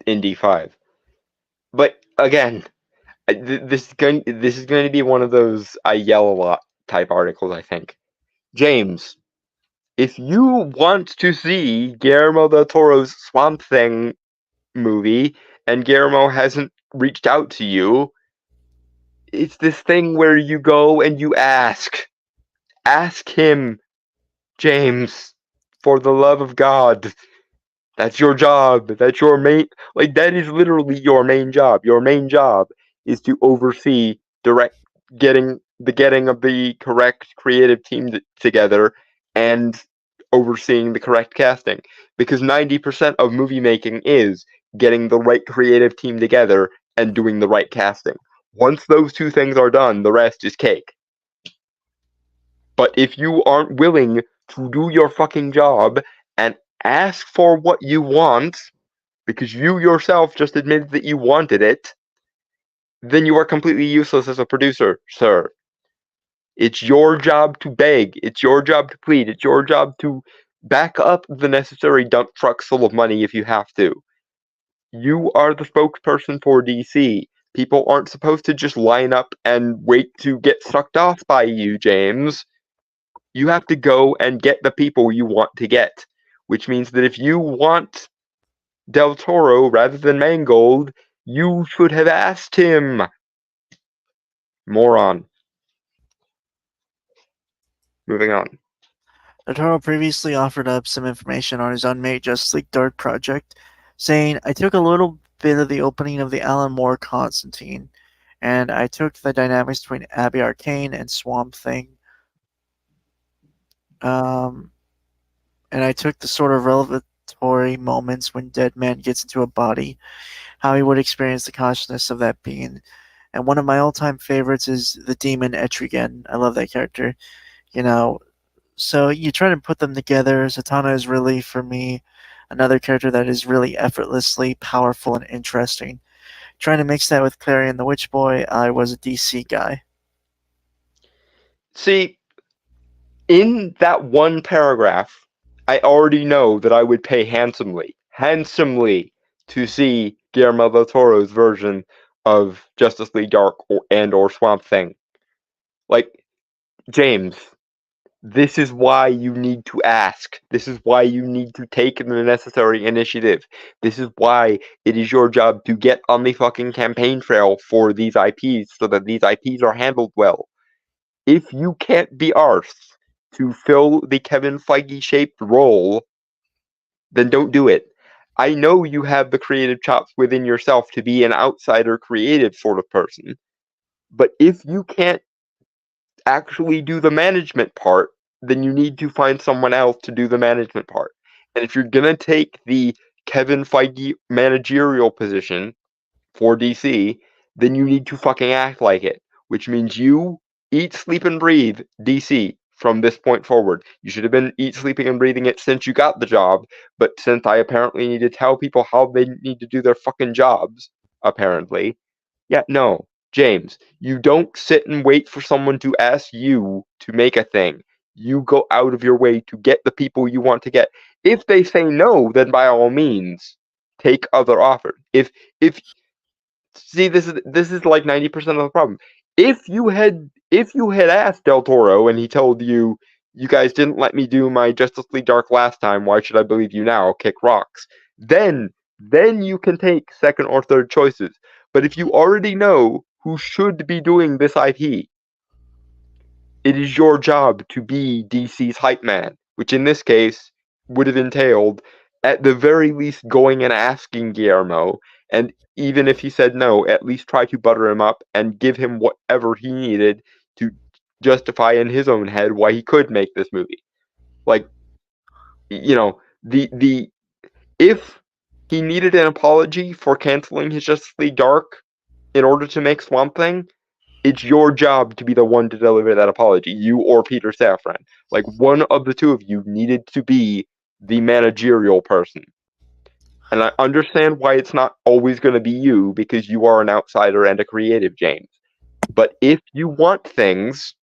Indy 5. But again, this is going to be one of those I yell a lot type articles, I think. James, if you want to see Guillermo del Toro's Swamp Thing movie and Guillermo hasn't reached out to you, it's this thing where you go and you ask him, James, for the love of God. That's your job. That's your main, that is literally your main job. Your main job is to oversee getting of the correct creative team together and overseeing the correct casting, because 90% of movie making is getting the right creative team together and doing the right casting. Once those two things are done, the rest is cake. But if you aren't willing to do your fucking job and ask for what you want, because you yourself just admitted that you wanted it, then you are completely useless as a producer, sir. It's your job to beg. It's your job to plead. It's your job to back up the necessary dump trucks full of money if you have to. You are the spokesperson for DC. People aren't supposed to just line up and wait to get sucked off by you, James. You have to go and get the people you want to get, which means that if you want Del Toro rather than Mangold, you should have asked him. Moron. Moving on. Del Toro previously offered up some information on his unmade Justice League Dark project, saying, I took a little bit of the opening of the Alan Moore Constantine, and I took the dynamics between Abby Arcane and Swamp Thing, and I took the sort of revelatory moments when Dead Man gets into a body, how he would experience the consciousness of that being. And one of my all-time favorites is the demon Etrigan. I love that character. So you try to put them together. Zatanna is really, for me, another character that is really effortlessly powerful and interesting. Trying to mix that with Clarion the Witch Boy, I was a DC guy. See, in that one paragraph, I already know that I would pay handsomely to see Guillermo del Toro's version of Justice League Dark or Swamp Thing. James, This is why you need to ask. This is why you need to take the necessary initiative. This is why it is your job to get on the fucking campaign trail for these IPs so that these IPs are handled well. If you can't be arsed to fill the Kevin Feige shaped role, then don't do it. I know you have the creative chops within yourself to be an outsider creative sort of person, but if you can't actually do the management part, then you need to find someone else to do the management part. And if you're gonna take the Kevin Feige managerial position for DC, then you need to fucking act like it, which means you eat, sleep, and breathe DC from this point forward. You should have been eat, sleeping, and breathing it since you got the job, but since I apparently need to tell people how they need to do their fucking jobs, apparently, yeah, no. James, you don't sit and wait for someone to ask you to make a thing. You go out of your way to get the people you want to get. If they say no, then by all means, take other offers. If see this is like 90% of the problem. If you had asked Del Toro and he told you, you guys didn't let me do my Justice League Dark last time, why should I believe you now? Kick rocks. Then you can take second or third choices. But if you already know who should be doing this IP, it is your job to be DC's hype man, which in this case would have entailed, at the very least, going and asking Guillermo, and even if he said no, at least try to butter him up and give him whatever he needed to justify in his own head why he could make this movie. Like, the if he needed an apology for canceling his Justice League Dark in order to make Swamp Thing, it's your job to be the one to deliver that apology, you or Peter Safran. Like, one of the two of you needed to be the managerial person. And I understand why it's not always going to be you, because you are an outsider and a creative, James. But if you want things,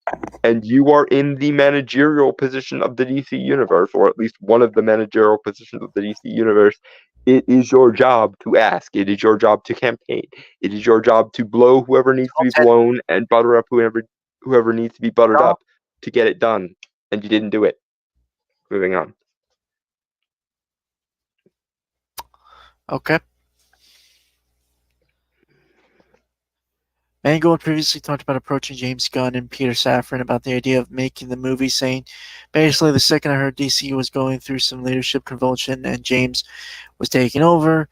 and you are in the managerial position of the DC universe, or at least one of the managerial positions of the DC universe, it is your job to ask. It is your job to campaign. It is your job to blow whoever needs to be blown and butter up whoever needs to be buttered up to get it done. And you didn't do it. Moving on. Okay. Mangold previously talked about approaching James Gunn and Peter Safran about the idea of making the movie, saying basically the second I heard DC was going through some leadership convulsion and James was taking over,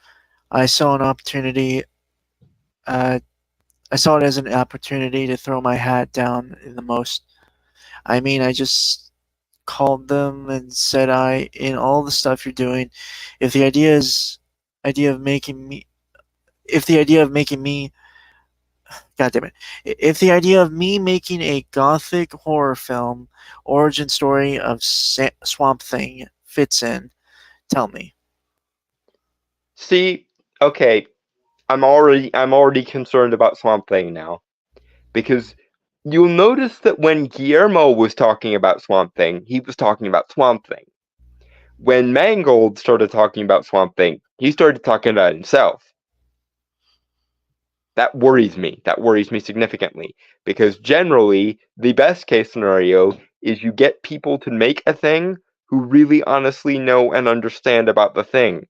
I saw an opportunity. I saw it as an opportunity to throw my hat down in the most. I mean, I just called them and said, in all the stuff you're doing, if the idea of making me, God damn it, if the idea of me making a gothic horror film origin story of Swamp Thing fits in, tell me. See, okay, I'm already concerned about Swamp Thing now, because you'll notice that when Guillermo was talking about Swamp Thing, he was talking about Swamp Thing. When Mangold started talking about Swamp Thing, he started talking about himself. That worries me. That worries me significantly, because generally the best case scenario is you get people to make a thing who really honestly know and understand about the thing.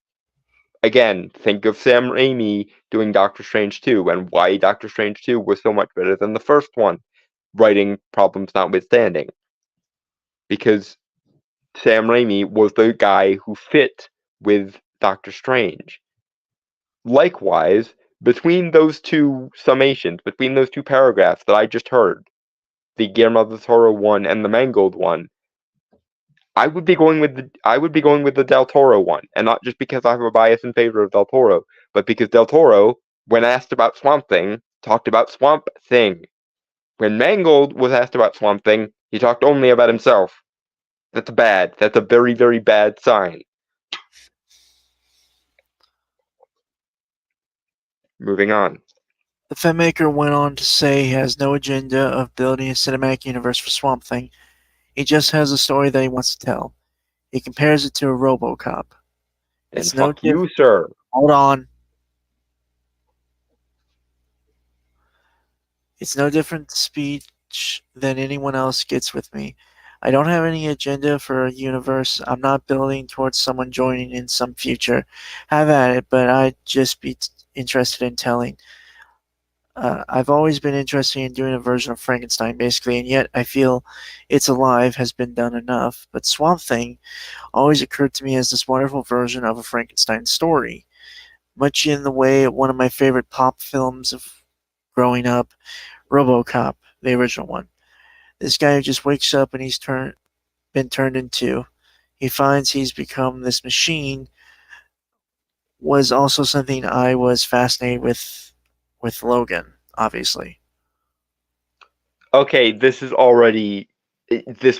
Again, think of Sam Raimi doing Doctor Strange 2 and why Doctor Strange 2 was so much better than the first one, writing problems notwithstanding. Because Sam Raimi was the guy who fit with Doctor Strange. Likewise, between those two summations, between those two paragraphs that I just heard, the Guillermo del Toro one and the Mangold one, I would be going with the Del Toro one, and not just because I have a bias in favor of Del Toro, but because Del Toro, when asked about Swamp Thing, talked about Swamp Thing. When Mangold was asked about Swamp Thing, he talked only about himself. That's bad. That's a very, very bad sign. Moving on. The filmmaker went on to say he has no agenda of building a cinematic universe for Swamp Thing. He just has a story that he wants to tell. He compares it to a RoboCop. And fuck you, sir. Hold on. It's no different speech than anyone else gets with me. I don't have any agenda for a universe. I'm not building towards someone joining in some future. Have at it, but I'd just be interested in telling. I've always been interested in doing a version of Frankenstein, basically, and yet I feel It's Alive has been done enough. But Swamp Thing always occurred to me as this wonderful version of a Frankenstein story, much in the way one of my favorite pop films of growing up, RoboCop, the original one. This guy who just wakes up and he's been turned into. He finds he's become this machine was also something I was fascinated with Logan, obviously. Okay, this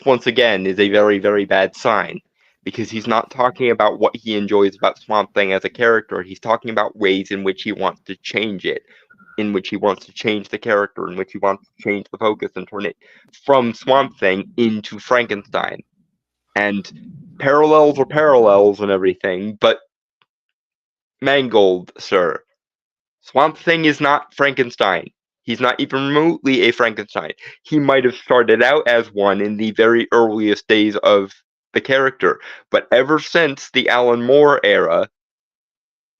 once again is a very, very bad sign because he's not talking about what he enjoys about Swamp Thing as a character. He's talking about ways in which he wants to change it, in which he wants to change the character, in which he wants to change the focus and turn it from Swamp Thing into Frankenstein. And parallels are parallels and everything, but Mangold, sir, Swamp Thing is not Frankenstein. He's not even remotely a Frankenstein. He might have started out as one in the very earliest days of the character, but ever since the Alan Moore era,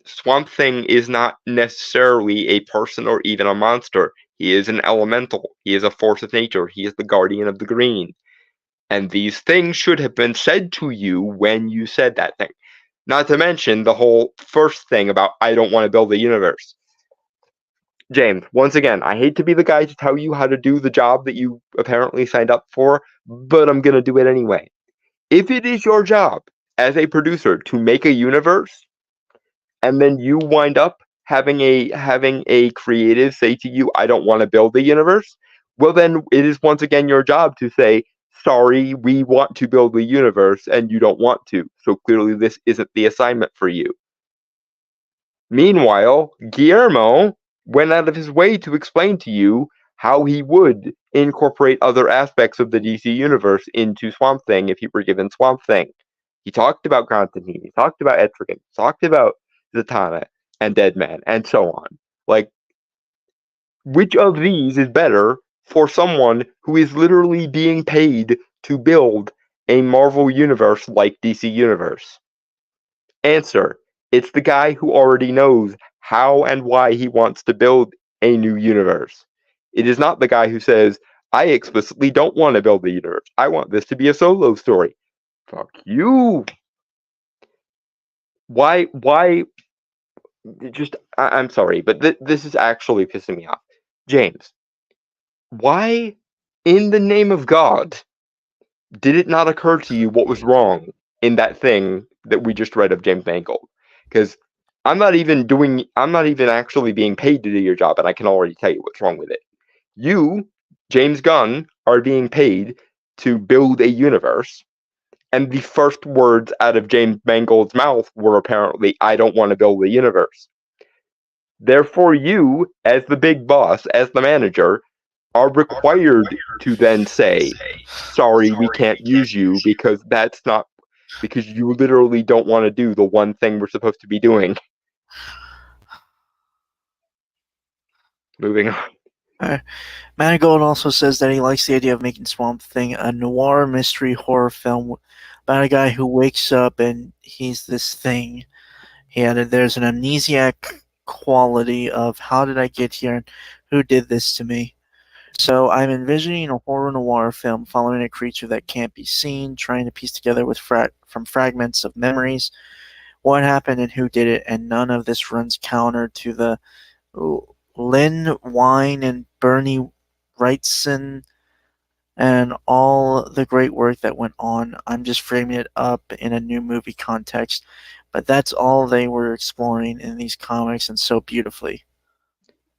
Swamp Thing is not necessarily a person or even a monster. He is an elemental. He is a force of nature. He is the guardian of the green. And these things should have been said to you when you said that thing. Not to mention the whole first thing about I don't want to build a universe. James, once again, I hate to be the guy to tell you how to do the job that you apparently signed up for, but I'm going to do it anyway. If it is your job as a producer to make a universe, and then you wind up having a creative say to you, I don't want to build a universe, well then it is once again your job to say, sorry, we want to build a universe and you don't want to. So clearly this isn't the assignment for you. Meanwhile, Guillermo went out of his way to explain to you how he would incorporate other aspects of the DC universe into Swamp Thing if he were given Swamp Thing. He talked about Constantine, he talked about Etrigan, he talked about Zatanna and Deadman, and so on. Like, which of these is better for someone who is literally being paid to build a Marvel universe like DC Universe? Answer: it's the guy who already knows how and why he wants to build a new universe. It is not the guy who says, I explicitly don't want to build a universe. I want this to be a solo story. Fuck you. Why just I'm sorry, but this is actually pissing me off. James, why in the name of God did it not occur to you what was wrong in that thing that we just read of James Mangold? Because I'm not even actually being paid to do your job, and I can already tell you what's wrong with it. You, James Gunn, are being paid to build a universe, and the first words out of James Mangold's mouth were apparently, I don't want to build a universe. Therefore, you, as the big boss, as the manager, are required to then say, sorry, we can't use you because because you literally don't want to do the one thing we're supposed to be doing. Moving on. Manigold also says that he likes the idea of making Swamp Thing a noir mystery horror film about a guy who wakes up and he's this thing. He added, there's an amnesiac quality of how did I get here and who did this to me. So I'm envisioning a horror noir film following a creature that can't be seen, trying to piece together from fragments of memories what happened and who did it, and none of this runs counter to the Lynn Wein and Bernie Wrightson and all the great work that went on. I'm just framing it up in a new movie context, but that's all they were exploring in these comics, and so beautifully.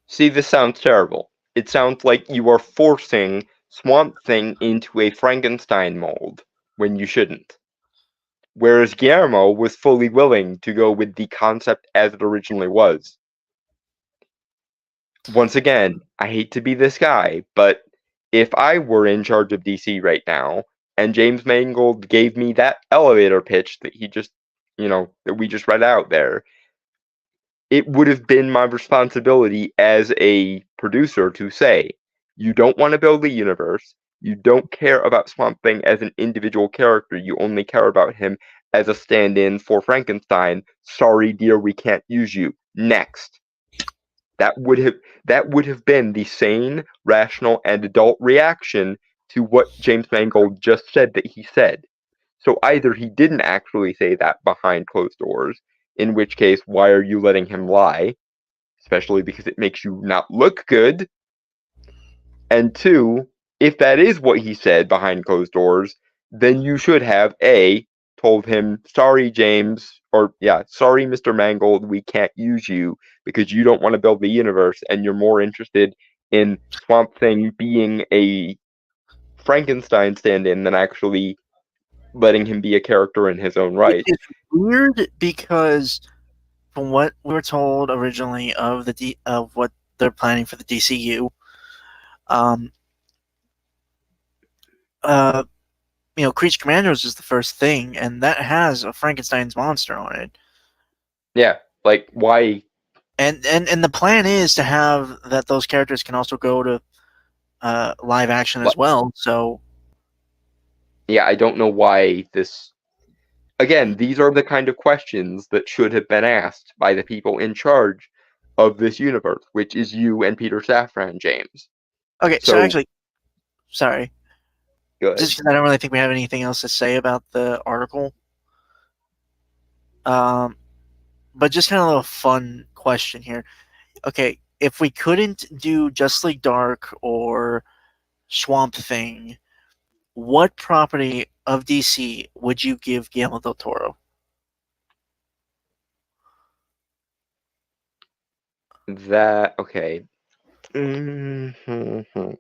See, this sounds terrible. It sounds like you are forcing Swamp Thing into a Frankenstein mold when you shouldn't. Whereas Guillermo was fully willing to go with the concept as it originally was. Once again, I hate to be this guy, but if I were in charge of DC right now, and James Mangold gave me that elevator pitch that he just, that we just read out there, it would have been my responsibility as a producer to say, you don't want to build a universe, You don't care about Swamp Thing as an individual character. You only care about him as a stand-in for Frankenstein. Sorry, dear, we can't use you. Next. That would have been the sane, rational, and adult reaction to what James Mangold just said that he said. So either he didn't actually say that behind closed doors, in which case, why are you letting him lie? Especially because it makes you not look good. And two, if that is what he said behind closed doors, then you should have told him, sorry, James, sorry, Mr. Mangold, we can't use you because you don't want to build the universe and you're more interested in Swamp Thing being a Frankenstein stand-in than actually letting him be a character in his own right. It's weird because from what we were told originally of what they're planning for the DCU, Creature Commandos is the first thing, and that has a Frankenstein's monster on it. Yeah, like why? And the plan is to have that those characters can also go to live action as well. So yeah, I don't know why this. Again, these are the kind of questions that should have been asked by the people in charge of this universe, which is you and Peter Safran, James. Okay, so actually, sorry. Good. Just because I don't really think we have anything else to say about the article. But just kind of a little fun question here. Okay, if we couldn't do Justice League Dark or Swamp Thing, what property of DC would you give Guillermo del Toro? Okay. Mm-hmm.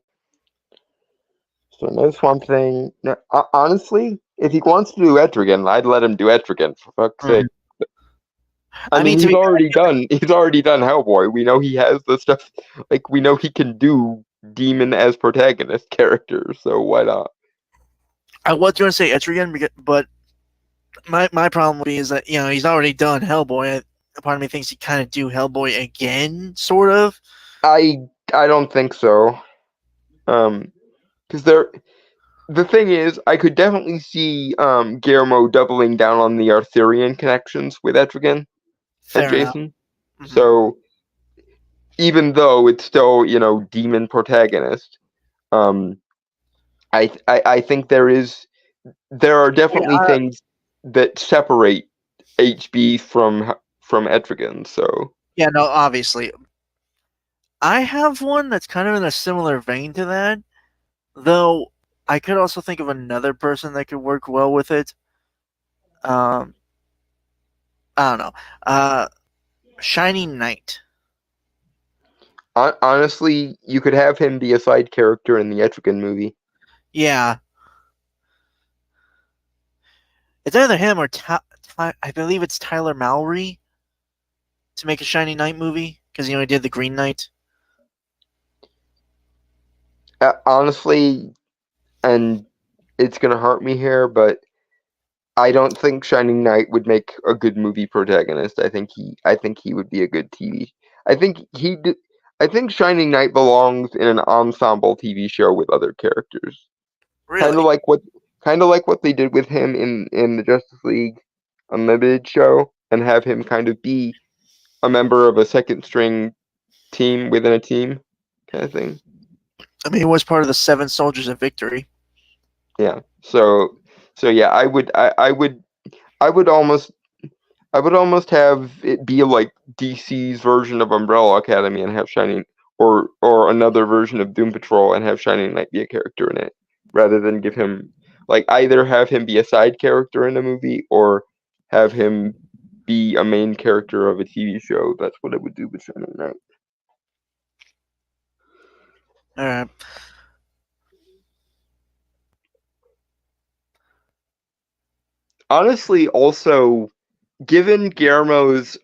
So no Swamp Thing. No, honestly, if he wants to do Etrigan, I'd let him do Etrigan, for fuck's sake. I mean, he's already done Hellboy. We know he has the stuff. Like, we know he can do demon as protagonist characters, so why not? I was going to say Etrigan, but my problem would be is that he's already done Hellboy. Part of me thinks he kind of do Hellboy again, sort of. I don't think so. Because the thing is, I could definitely see Guillermo doubling down on the Arthurian connections with Etrigan and Jason. Mm-hmm. So even though it's still demon protagonist, I think there are definitely things that separate HB from Etrigan. So yeah, no, obviously. I have one that's kind of in a similar vein to that, though I could also think of another person that could work well with it. I don't know. Shining Knight. Honestly, you could have him be a side character in the Etrigan movie. Yeah. It's either him or I believe it's Tyler Mallory to make a Shining Knight movie, because he did the Green Knight. Honestly, and it's gonna hurt me here, but I don't think Shining Knight would make a good movie protagonist. I think he would be a good TV. I think Shining Knight belongs in an ensemble TV show with other characters. Really? Kind of like what they did with him in the Justice League Unlimited show, and have him kind of be a member of a second string team within a team, kind of thing. I mean, he was part of the Seven Soldiers of Victory. Yeah. So yeah, I would almost have it be like DC's version of Umbrella Academy and have Shining, or another version of Doom Patrol and have Shining Knight be a character in it, rather than give him either have him be a side character in a movie or have him be a main character of a TV show. That's what I would do with Shining Knight. All right. Honestly, also, given Guillermo's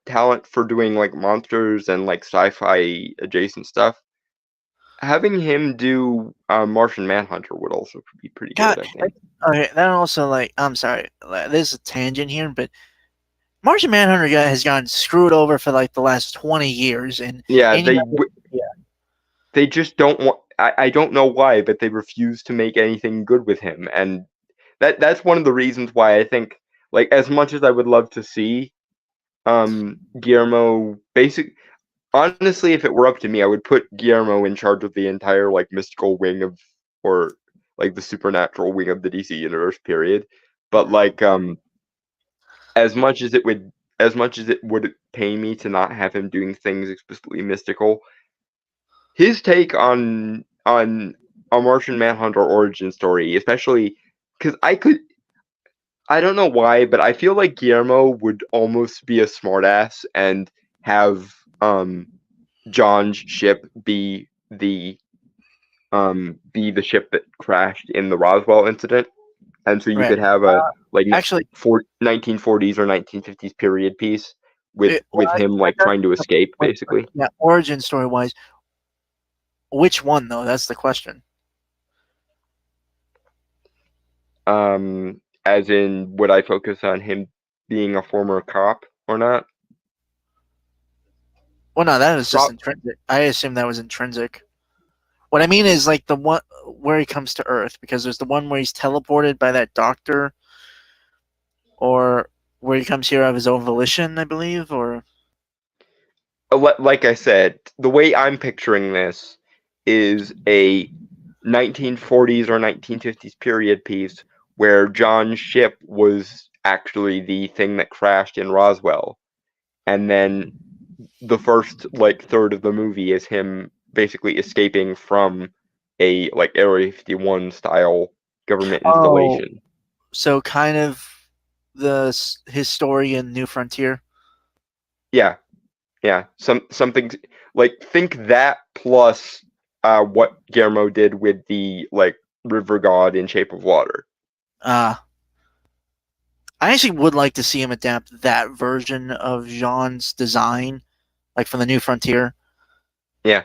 talent for doing monsters and sci-fi adjacent stuff, having him do Martian Manhunter would also be pretty good, I think. Okay, that also I'm sorry, this is a tangent here, but Martian Manhunter has gotten screwed over for the last 20 years, and yeah, they just don't want. I don't know why, but they refuse to make anything good with him, and that's one of the reasons why I think, like, as much as I would love to see Guillermo honestly, if it were up to me, I would put Guillermo in charge of the entire like mystical wing of, or like the supernatural wing of the DC universe, period. But like as much as it would pain me to not have him doing things explicitly mystical, his take on a Martian Manhunter origin story, especially because I don't know why, but I feel like Guillermo would almost be a smartass and have John's ship be the ship that crashed in the Roswell incident, and so you Right. could have a like Actually, 1940s or 1950s period piece with well, him I like got trying to escape, basically. yeah, origin story wise, which one though? That's the question. As in, would I focus on him being a former cop or not? Well, no, that is just Pro- intrinsic. I assume that was intrinsic. What I mean is like the one where he comes to Earth, because there's the one where he's teleported by that doctor, or where he comes here of his own volition, I believe, or like I said, the way I'm picturing this is a 1940s or 1950s period piece where John's ship was actually the thing that crashed in Roswell, and then the first like third of the movie is him basically escaping from a like Area 51 style government oh, installation. so kind of his story in New Frontier. Yeah, yeah, something like think that plus what Guillermo did with the like river god in Shape of Water. I actually would like to see him adapt that version of Jean's design, like from the New Frontier. Yeah,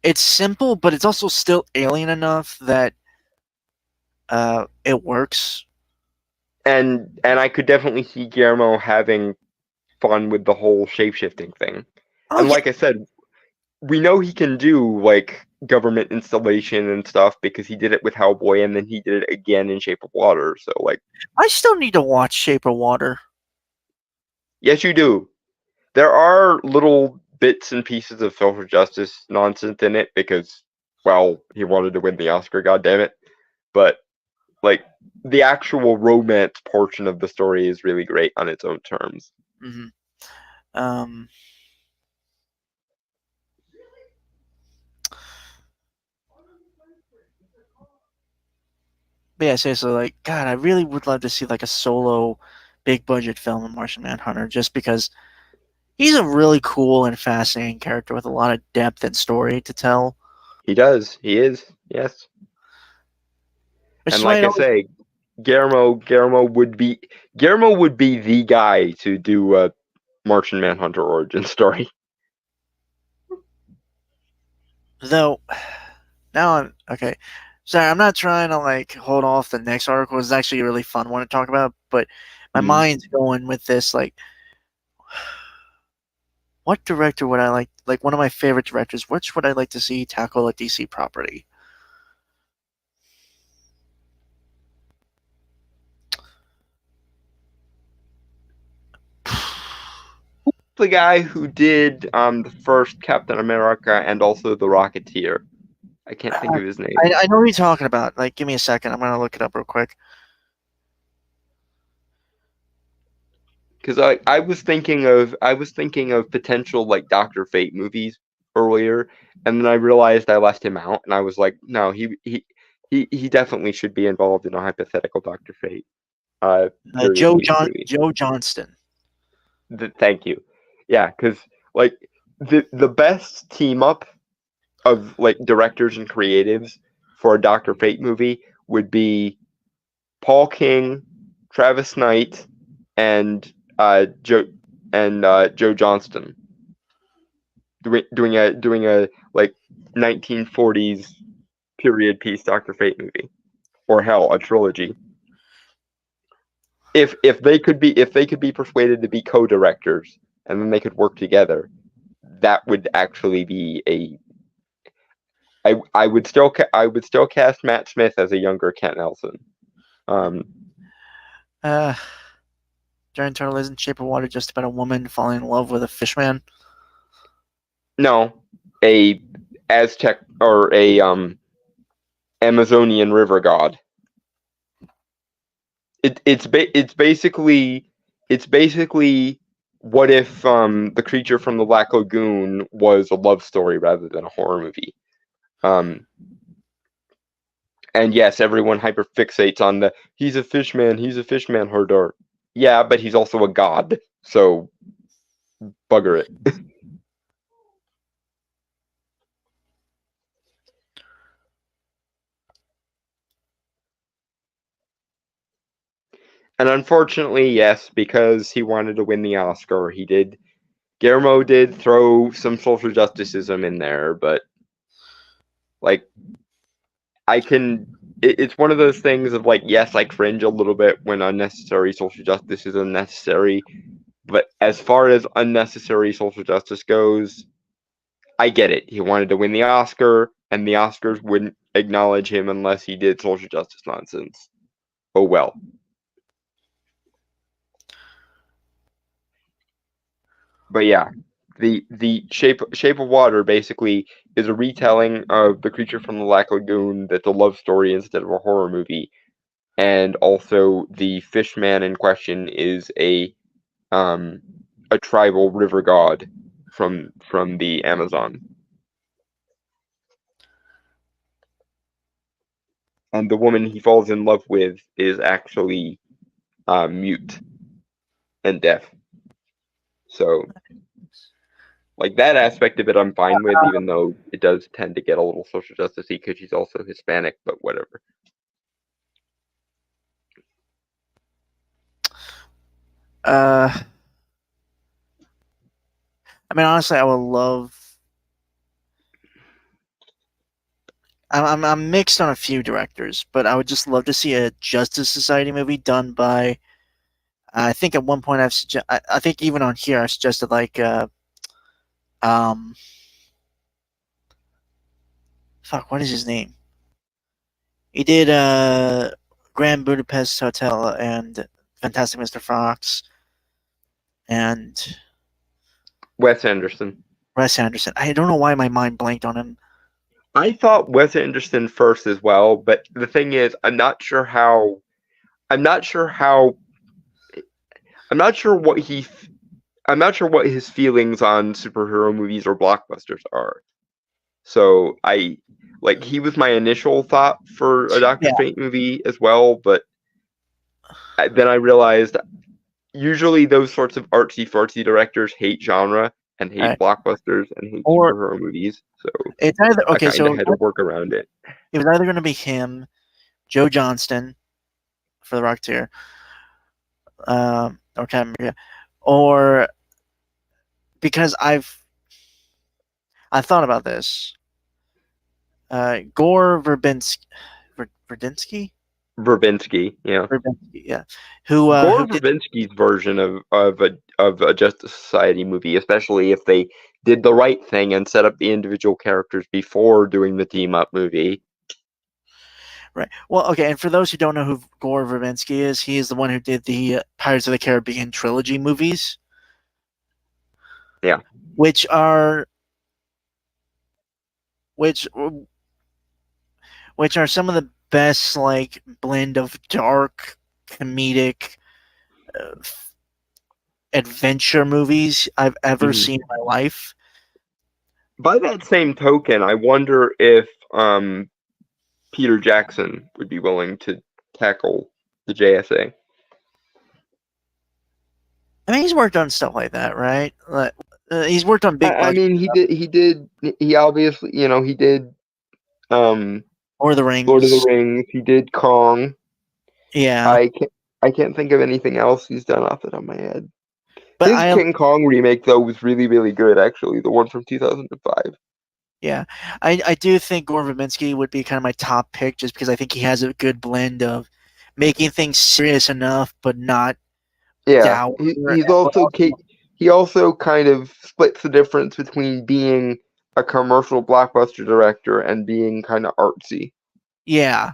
It's simple, but it's also still alien enough that it works. and I could definitely see Guillermo having fun with the whole shape-shifting thing. Oh And yeah, like I said, we know he can do like government installation and stuff because he did it with Hellboy and then he did it again in Shape of Water. So like, I still need to watch Shape of Water. yes, you do. There are little bits and pieces of social justice nonsense in it because, well, he wanted to win the Oscar, goddammit. But like the actual romance portion of the story is really great on its own terms. Hmm. Um, but yeah, seriously, like God, I really would love to see like a solo, big budget film of Martian Manhunter, just because he's a really cool and fascinating character with a lot of depth and story to tell. He does. He is. Yes. Which And is why like it I always, say, Guillermo would be the guy to do a Martian Manhunter origin story. though. Now I'm okay. Sorry, I'm not trying to like hold off the next article. It's actually a really fun one to talk about, but my Mm. mind's going with this. Like, what director would I like? Like, one of my favorite directors. Which would I like to see tackle a DC property? The guy who did the first Captain America and also the Rocketeer. I can't think of his name. I know who you're talking about. Like, give me a second. I'm gonna look it up real quick. Because I was thinking of potential like Doctor Fate movies earlier, and then I realized I left him out, and I was like, no, he definitely should be involved in a hypothetical Doctor Fate period piece movie. Joe Johnston. Thank you. Yeah, because like the best team up of like directors and creatives for a Doctor Fate movie would be Paul King, Travis Knight, and Joe Johnston doing a like 1940s period piece Doctor Fate movie, or hell, a trilogy. If they could be persuaded to be co-directors and then they could work together, that would actually be I would still cast Matt Smith as a younger Kent Nelson. Giant Turtle isn't Shape of Water just about a woman falling in love with a fishman? No, a Aztec or a Amazonian river god. It's basically what if the creature from the Black Lagoon was a love story rather than a horror movie. And yes, everyone hyperfixates on the he's a fishman herder. Yeah, but he's also a god, so bugger it. And unfortunately, yes, because he wanted to win the Oscar, Guillermo did throw some social justiceism in there, but like it's one of those things of like, yes, I cringe a little bit when unnecessary social justice is unnecessary, but as far as unnecessary social justice goes, I get it. He wanted to win the Oscar, and the Oscars wouldn't acknowledge him unless he did social justice nonsense. Oh well. But yeah, the Shape of Water basically is a retelling of The Creature from the Black Lagoon that's a love story instead of a horror movie, and also the fish man in question is a tribal river god from the Amazon, and the woman he falls in love with is actually mute and deaf. So, like, that aspect of it I'm fine with, even though it does tend to get a little social justice-y because she's also Hispanic, but whatever. I mean, honestly, I would love. I'm mixed on a few directors, but I would just love to see a Justice Society movie done by. I think at one point I think even on here I suggested like fuck, what is his name? He did Grand Budapest Hotel and Fantastic Mr. Fox and Wes Anderson. Wes Anderson. I don't know why my mind blanked on him. I thought Wes Anderson first as well, but the thing is, I'm not sure what his feelings on superhero movies or blockbusters are. So he was my initial thought for a Doctor Fate movie as well, but then I realized usually those sorts of artsy-fartsy directors hate genre and hate blockbusters and hate superhero movies. So it's either okay. So I had to work around it. It was either going to be him, Joe Johnston, for the Rocketeer, or Captain, or because I've thought about this. Gore Verbinski, yeah. Gore Verbinski's version of a Justice Society movie, especially if they did the right thing and set up the individual characters before doing the team up movie. Right. Well, okay, and for those who don't know who Gore Verbinski is, he is the one who did the Pirates of the Caribbean trilogy movies. Yeah. Which are some of the best, like, blend of dark, comedic, adventure movies I've ever seen in my life. By that same token, I wonder if Peter Jackson would be willing to tackle the JSA. I mean, he's worked on stuff like that, right? He's worked on big. I mean, he obviously, he did. Lord of the Rings. He did Kong. Yeah. I can't think of anything else he's done off the top of my head. But his King Kong remake though was really, really good, actually. The one from 2005. Yeah, I do think Gore Verbinski would be kind of my top pick, just because I think he has a good blend of making things serious enough, but not. Yeah, he also kind of splits the difference between being a commercial blockbuster director and being kind of artsy. Yeah,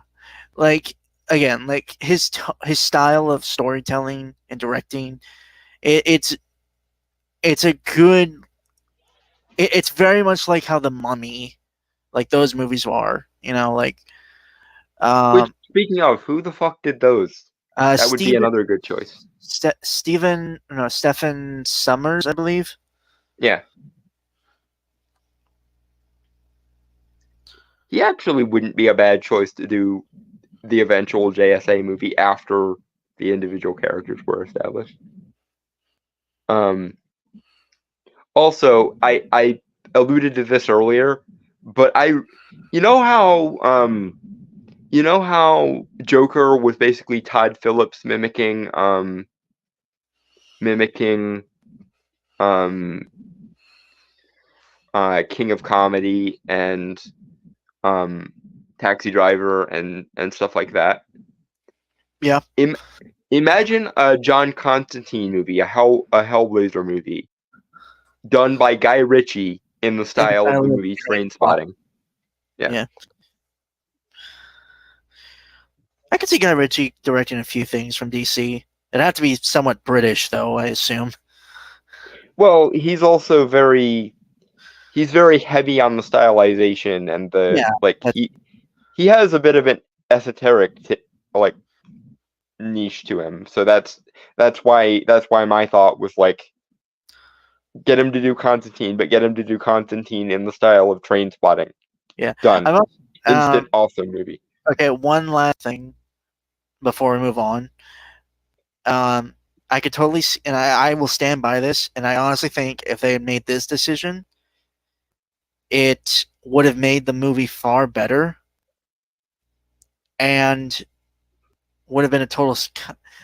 like again, like his style of storytelling and directing, it's a good. It's very much like how The Mummy, like those movies are. Like Which, um, speaking of, who the fuck did those? That would be Steven another good choice. Stephen Summers, I believe. Yeah. He actually wouldn't be a bad choice to do the eventual JSA movie after the individual characters were established. Also, I alluded to this earlier, but you know how Joker was basically Todd Phillips mimicking King of Comedy and Taxi Driver and stuff like that. Yeah. Imagine a John Constantine movie, a Hellblazer movie, done by Guy Ritchie in the style of the movie Trainspotting. Yeah. I could see Guy Ritchie directing a few things from DC. It'd have to be somewhat British, though, I assume. Well, he's very heavy on the stylization and he has a bit of an esoteric like niche to him. So that's why my thought was like, get him to do Constantine, but get him to do Constantine in the style of Trainspotting. Yeah. Done. Instant awesome movie. Okay, one last thing before we move on. I could totally see, and I will stand by this, and I honestly think if they had made this decision, it would have made the movie far better and would have been a total,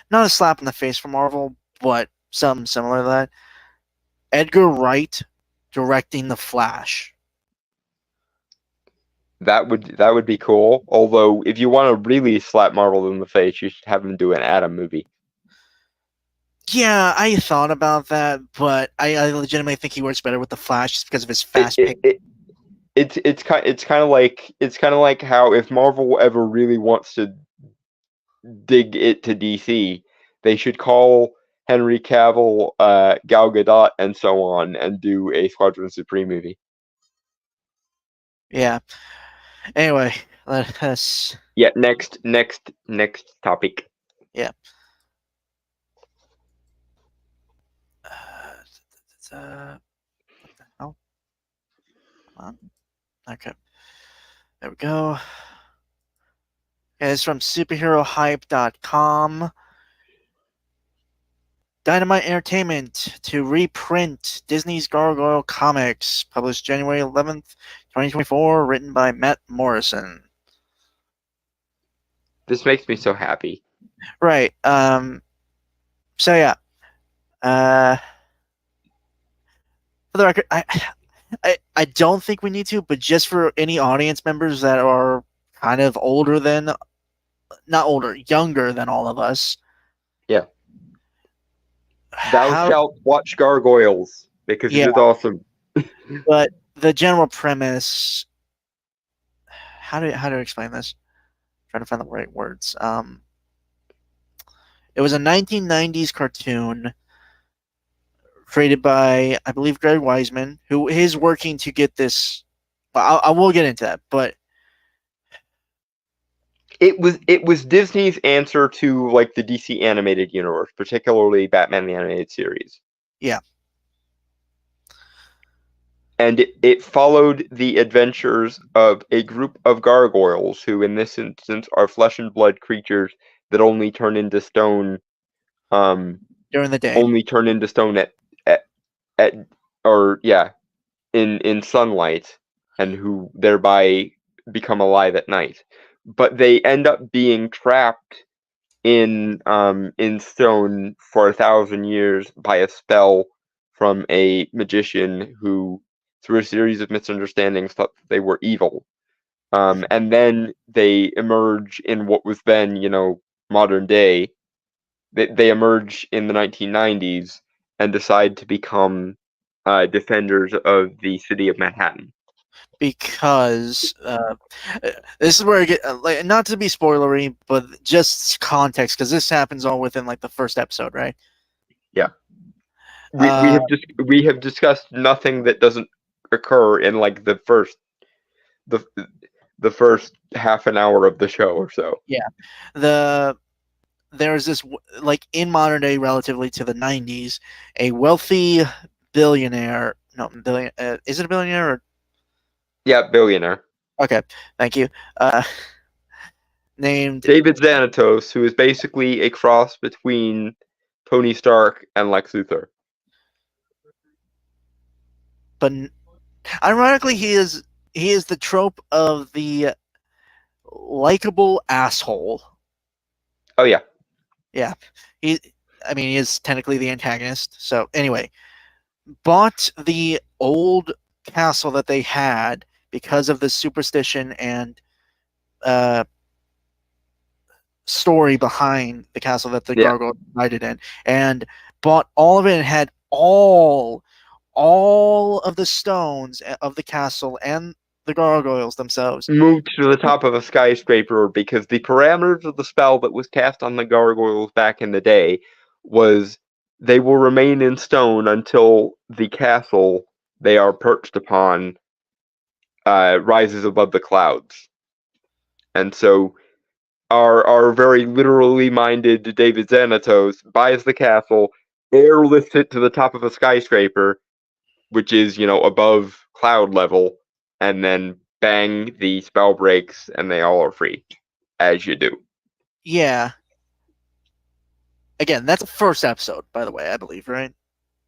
not a slap in the face for Marvel, but something similar to that. Edgar Wright directing The Flash. That would be cool. Although, if you want to really slap Marvel in the face, you should have him do an Atom movie. Yeah, I thought about that, but I legitimately think he works better with The Flash just because of his fast pick. It's kind of like how if Marvel ever really wants to dig it to DC, they should call Henry Cavill, Gal Gadot, and so on, and do a Squadron Supreme movie. Yeah. Anyway, let us. Yeah. Next topic. Yeah. What the hell? Come on. Okay. There we go. Yeah, it's from superherohype.com. Dynamite Entertainment to reprint Disney's Gargoyle comics, published January 11th, 2024, written by Matt Morrison. This makes me so happy. Right. So yeah. For the record, I don't think we need to, but just for any audience members that are kind of younger than all of us. Yeah. Thou shalt watch Gargoyles because it is awesome. But the general premise, how to explain this? I'm trying to find the right words. It was a 1990s cartoon created by, I believe, Greg Weisman, who is working to get this. Well, I will get into that, but it was Disney's answer to like the DC animated universe, particularly Batman the Animated Series. Yeah. And it followed the adventures of a group of gargoyles who, in this instance, are flesh and blood creatures that only turn into stone during the day. Only turn into stone in sunlight, and who thereby become alive at night. But they end up being trapped in stone for 1,000 years by a spell from a magician who, through a series of misunderstandings, thought they were evil. And then they emerge in what was then, modern day. They emerge in the 1990s and decide to become defenders of the city of Manhattan. because this is where I get like, not to be spoilery, but just context, because this happens all within like the first episode, right? Yeah. We Uh, we have discussed nothing that doesn't occur in like the first half an hour of the show or so. the there's this like in modern day, relatively to the 90s, a wealthy billionaire. No, billion. Is it a billionaire? Or, Yeah, billionaire. okay, thank you. Named, David Xanatos, who is basically a cross between Tony Stark and Lex Luthor. but ironically, he is the trope of the likable asshole. Oh yeah. Yeah, he. I mean, he is technically the antagonist. So anyway, bought the old castle that they had because of the superstition and story behind the castle that the gargoyle divided in, and bought all of it and had all of the stones of the castle and the gargoyles themselves moved to the top of a skyscraper because the parameters of the spell that was cast on the gargoyles back in the day was they will remain in stone until the castle they are perched upon rises above the clouds. And so our very literally minded David Xanatos buys the castle, airlifts it to the top of a skyscraper, which is, above cloud level, and then bang, the spell breaks, and they all are free, as you do. Yeah. Again, that's the first episode, by the way, I believe, right?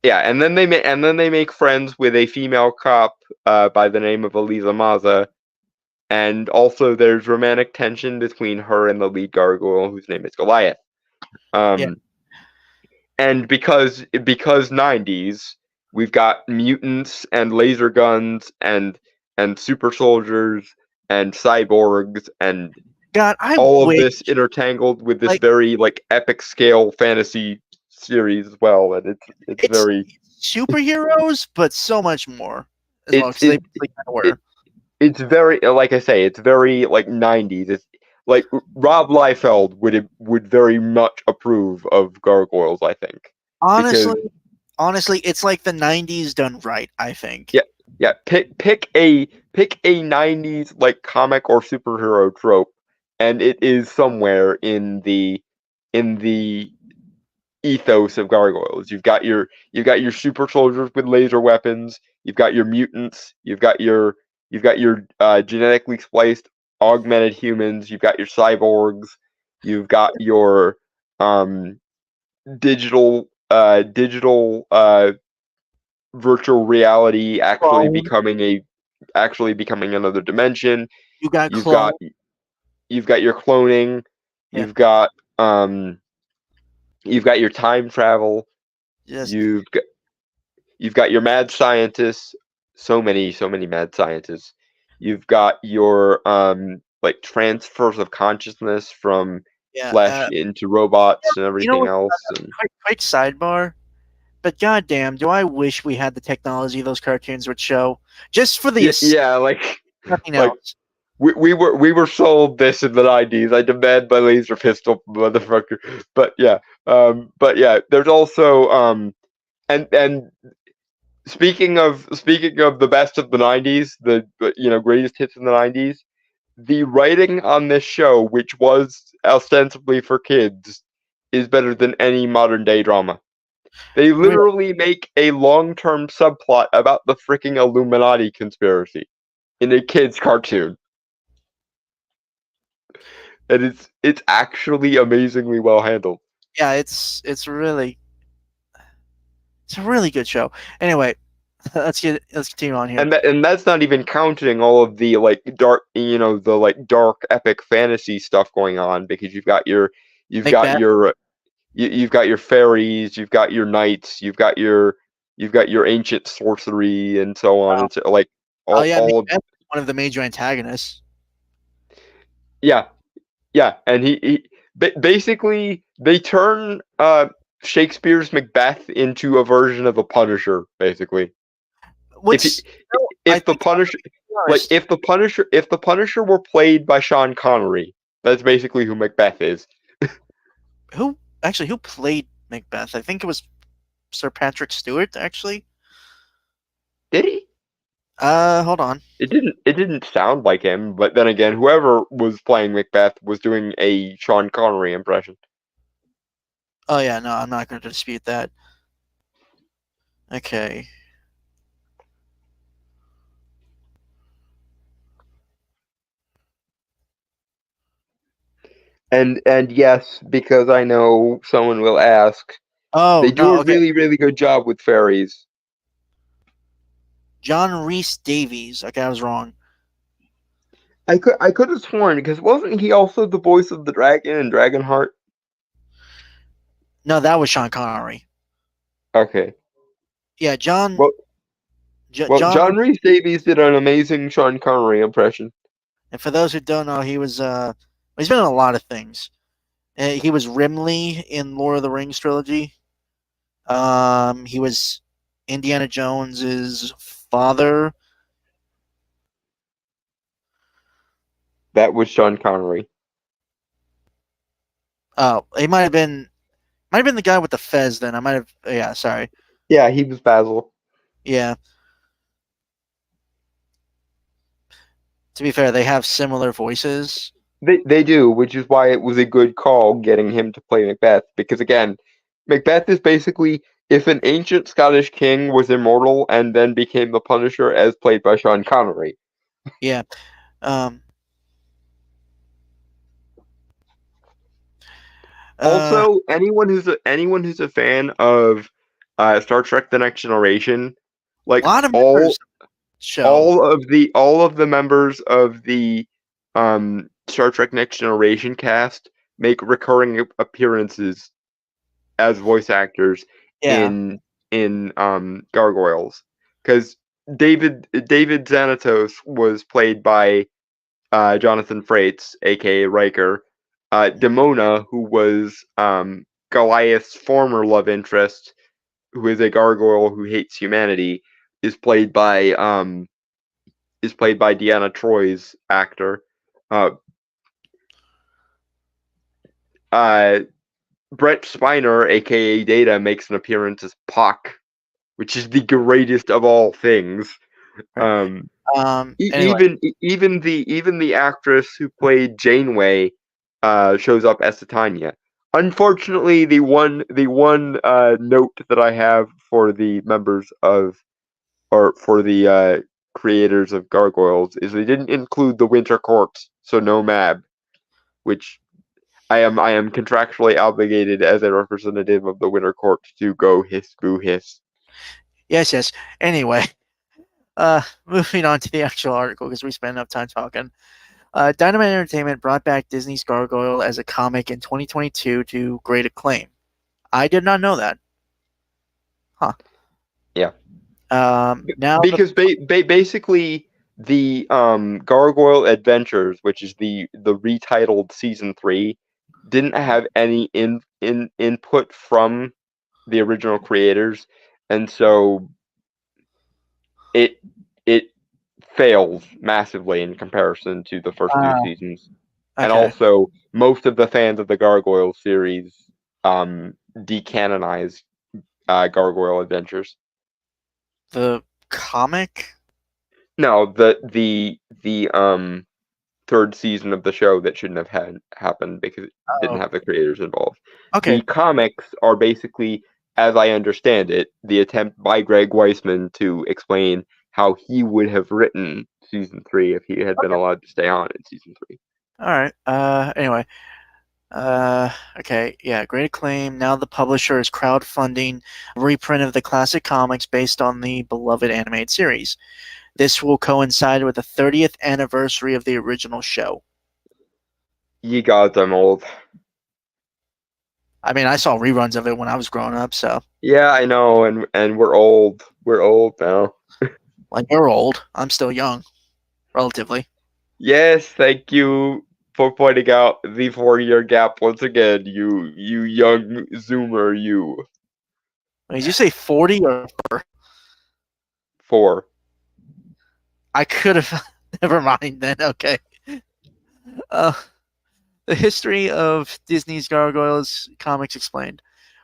Yeah, and then they make friends with a female cop by the name of Eliza Maza, and also there's romantic tension between her and the lead gargoyle, whose name is Goliath. Yeah. And because 90s, we've got mutants and laser guns and super soldiers and cyborgs and God, all of this intertangled with this very like epic scale fantasy series as well, and it's very superheroes, but so much more as well, because they kind of were. It's very, like I say, it's very like 90s. It's like Rob Liefeld would very much approve of Gargoyles, I think. Honestly, it's like the 90s done right, I think. Yeah. Pick a 90s like comic or superhero trope, and it is somewhere in the ethos of Gargoyles. You've got your super soldiers with laser weapons. You've got your mutants. You've got your genetically spliced augmented humans. You've got your cyborgs. You've got your digital virtual reality actually becoming another dimension. You've got your cloning. Yeah. You've got your time travel. Yes. You've got your mad scientists. So many mad scientists. You've got your like transfers of consciousness from flesh into robots and everything else. Quick sidebar, but goddamn, do I wish we had the technology those cartoons would show, just for the nothing else. We were sold this in the 90s. I demand my laser pistol, motherfucker. But yeah, there's also and speaking of the best of the 90s, the greatest hits in the 90s, the writing on this show, which was ostensibly for kids, is better than any modern day drama. They literally make a long-term subplot about the freaking Illuminati conspiracy in a kids cartoon. And it's actually amazingly well handled. Yeah, it's a really good show. Anyway, let's continue on here. And that's not even counting all of the like dark, the like dark epic fantasy stuff going on, because you've got your fairies, you've got your knights, you've got your ancient sorcery and so on. It's like all of one of the major antagonists. Yeah, and he basically they turn Shakespeare's Macbeth into a version of a Punisher, basically. If the Punisher like honest, if the Punisher were played by Sean Connery, that's basically who Macbeth is. who played Macbeth? I think it was Sir Patrick Stewart. Actually, Did he? hold on. It didn't sound like him, but then again, whoever was playing Macbeth was doing a Sean Connery impression. Oh yeah, no, I'm not going to dispute that. Okay. And yes, because I know someone will ask, they Oh do no, a okay. really, really good job with fairies. John Reese Davies. Okay, I was wrong. I could have sworn because wasn't he also the voice of the dragon in Dragonheart? No, that was Sean Connery. Okay. Yeah, Well, John. John Rhys Davies did an amazing Sean Connery impression. And for those who don't know, he's been in a lot of things. He was Rimley in Lord of the Rings trilogy. He was Indiana Jones's father. That was Sean Connery. Oh, he might have been the guy with the fez. Then I might have. Yeah, sorry. Yeah, he was Basil. Yeah. To be fair, they have similar voices. They do, which is why it was a good call getting him to play Macbeth. Because again, Macbeth is basically if an ancient Scottish king was immortal and then became the Punisher as played by Sean Connery. Yeah. Um. Also, anyone who's a fan of Star Trek: The Next Generation, A like lot of all members show. all of the members of the Star Trek: Next Generation cast make recurring appearances as voice actors Yeah. in Gargoyles, because David Xanatos was played by Jonathan Frakes, aka Riker. Demona, who was Goliath's former love interest, who is a gargoyle who hates humanity, is played by Deanna Troy's actor. Uh, uh, Brett Spiner, aka Data, makes an appearance as Puck, which is the greatest of all things. Right. Um, Anyway. even the actress who played Janeway shows up as Titania. Unfortunately, the one note that I have for the members of or for the creators of Gargoyles is they didn't include the Winter Court, so no Mab, which I am contractually obligated as a representative of the Winter Court to go hiss boo hiss. Yes. Yes. Anyway. Moving on to the actual article because we spent enough time talking. Dynamite Entertainment brought back Disney's Gargoyle as a comic in 2022 to great acclaim. I did not know that. Huh. Yeah. Now Because basically the Gargoyle Adventures, which is the retitled season 3, didn't have any input from the original creators, and so it it fails massively in comparison to the first two seasons. And okay. also, most of the fans of the Gargoyle series decanonize Gargoyle Adventures. The comic? No, the third season of the show that shouldn't have had happened because it didn't Oh, have the creators involved. okay. The comics are basically, as I understand it, the attempt by Greg Weisman to explain how he would have written season 3 if he had been Okay. allowed to stay on in season 3. All right. Anyway. Okay. Yeah. Great acclaim. Now the publisher is crowdfunding a reprint of the classic comics based on the beloved animated series. This will coincide with the 30th anniversary of the original show. Ye gods, I'm old. I mean, I saw reruns of it when I was growing up, so Yeah, I know, and we're old. We're old now. like you're old. I'm still young, relatively. Yes, thank you for pointing out the 4-year gap once again, you young zoomer, you. Did you say 40 or 4. I could have. Never mind then. Okay. Uh, the history of Disney's Gargoyles comics explained.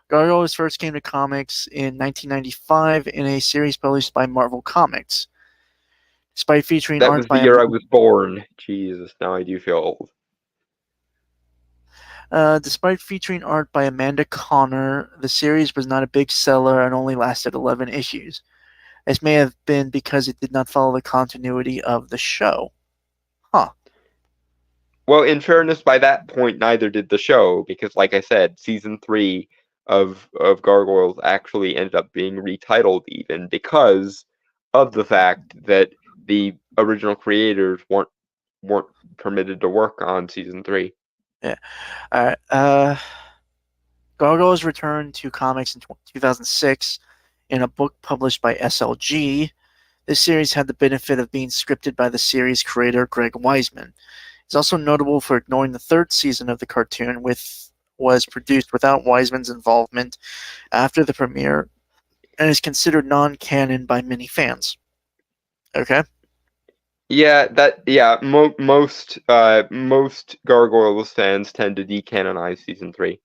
Gargoyles first came to comics in 1995 in a series published by Marvel Comics. Despite featuring That art was the by year I was born. Jesus, now I do feel old. Despite featuring art by Amanda Conner, the series was not a big seller and only lasted 11 issues. This may have been because it did not follow the continuity of the show. Huh. Well, in fairness, by that point, neither did the show, because, like I said, season 3 of Gargoyles actually ended up being retitled, even because of the fact that the original creators weren't permitted to work on season 3. Yeah. All right. Gargoyles returned to comics in 2006 in a book published by SLG. This series had the benefit of being scripted by the series creator Greg Weisman. It's also notable for ignoring the third season of the cartoon, which was produced without Weisman's involvement after the premiere and is considered non-canon by many fans. Okay. Yeah, most Gargoyles fans tend to decanonize season 3.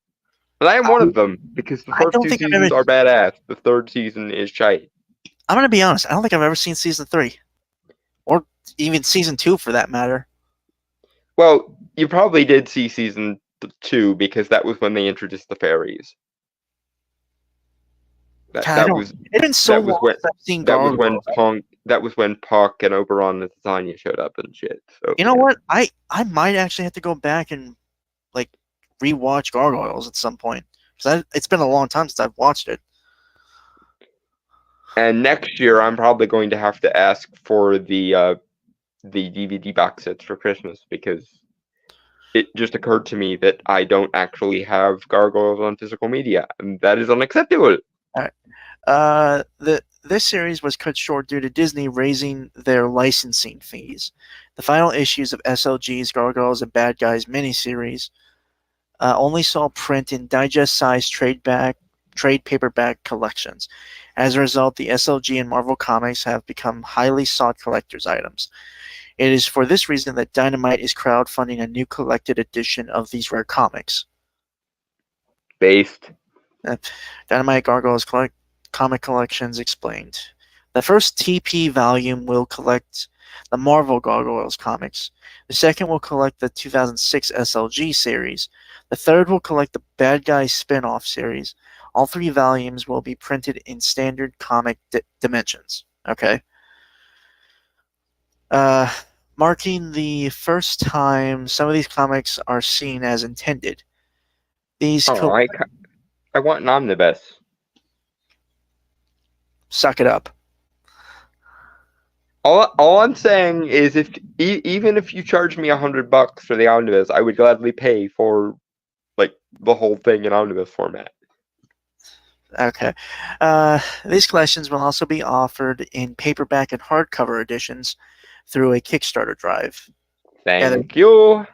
But I am one of them, because the I first don't 2 think I've ever. seasons are badass. The third season is shite. I'm gonna be honest. I don't think I've ever seen season 3, or even season 2 for that matter. Well, you probably did see season 2 because that was when they introduced the fairies. That was It's been so that was long when since I've seen that was when Gargoyles. Puck and Oberon and Titania showed up and shit. So You know what? I might actually have to go back and like rewatch Gargoyles at some point because it's been a long time since I've watched it. And next year, I'm probably going to have to ask for the DVD box sets for Christmas, because it just occurred to me that I don't actually have Gargoyles on physical media, and that is unacceptable. All right. This series was cut short due to Disney raising their licensing fees. The final issues of SLG's Gargoyles and Bad Guys miniseries only saw print in digest-sized trade paperback collections. As a result, the SLG and Marvel comics have become highly sought collector's items. It is for this reason that Dynamite is crowdfunding a new collected edition of these rare comics. Based. Dynamite Gargoyles comic collections explained. The first TP volume will collect the Marvel Gargoyles comics. The second will collect the 2006 SLG series. The third will collect the Bad Guys spin-off series. All 3 volumes will be printed in standard comic dimensions. Okay. Marking the first time some of these comics are seen as intended. I want an omnibus. Suck it up. All I'm saying is, even if you charge me $100 for the omnibus, I would gladly pay for like the whole thing in omnibus format. Okay. These collections will also be offered in paperback and hardcover editions through a Kickstarter drive. Thank you.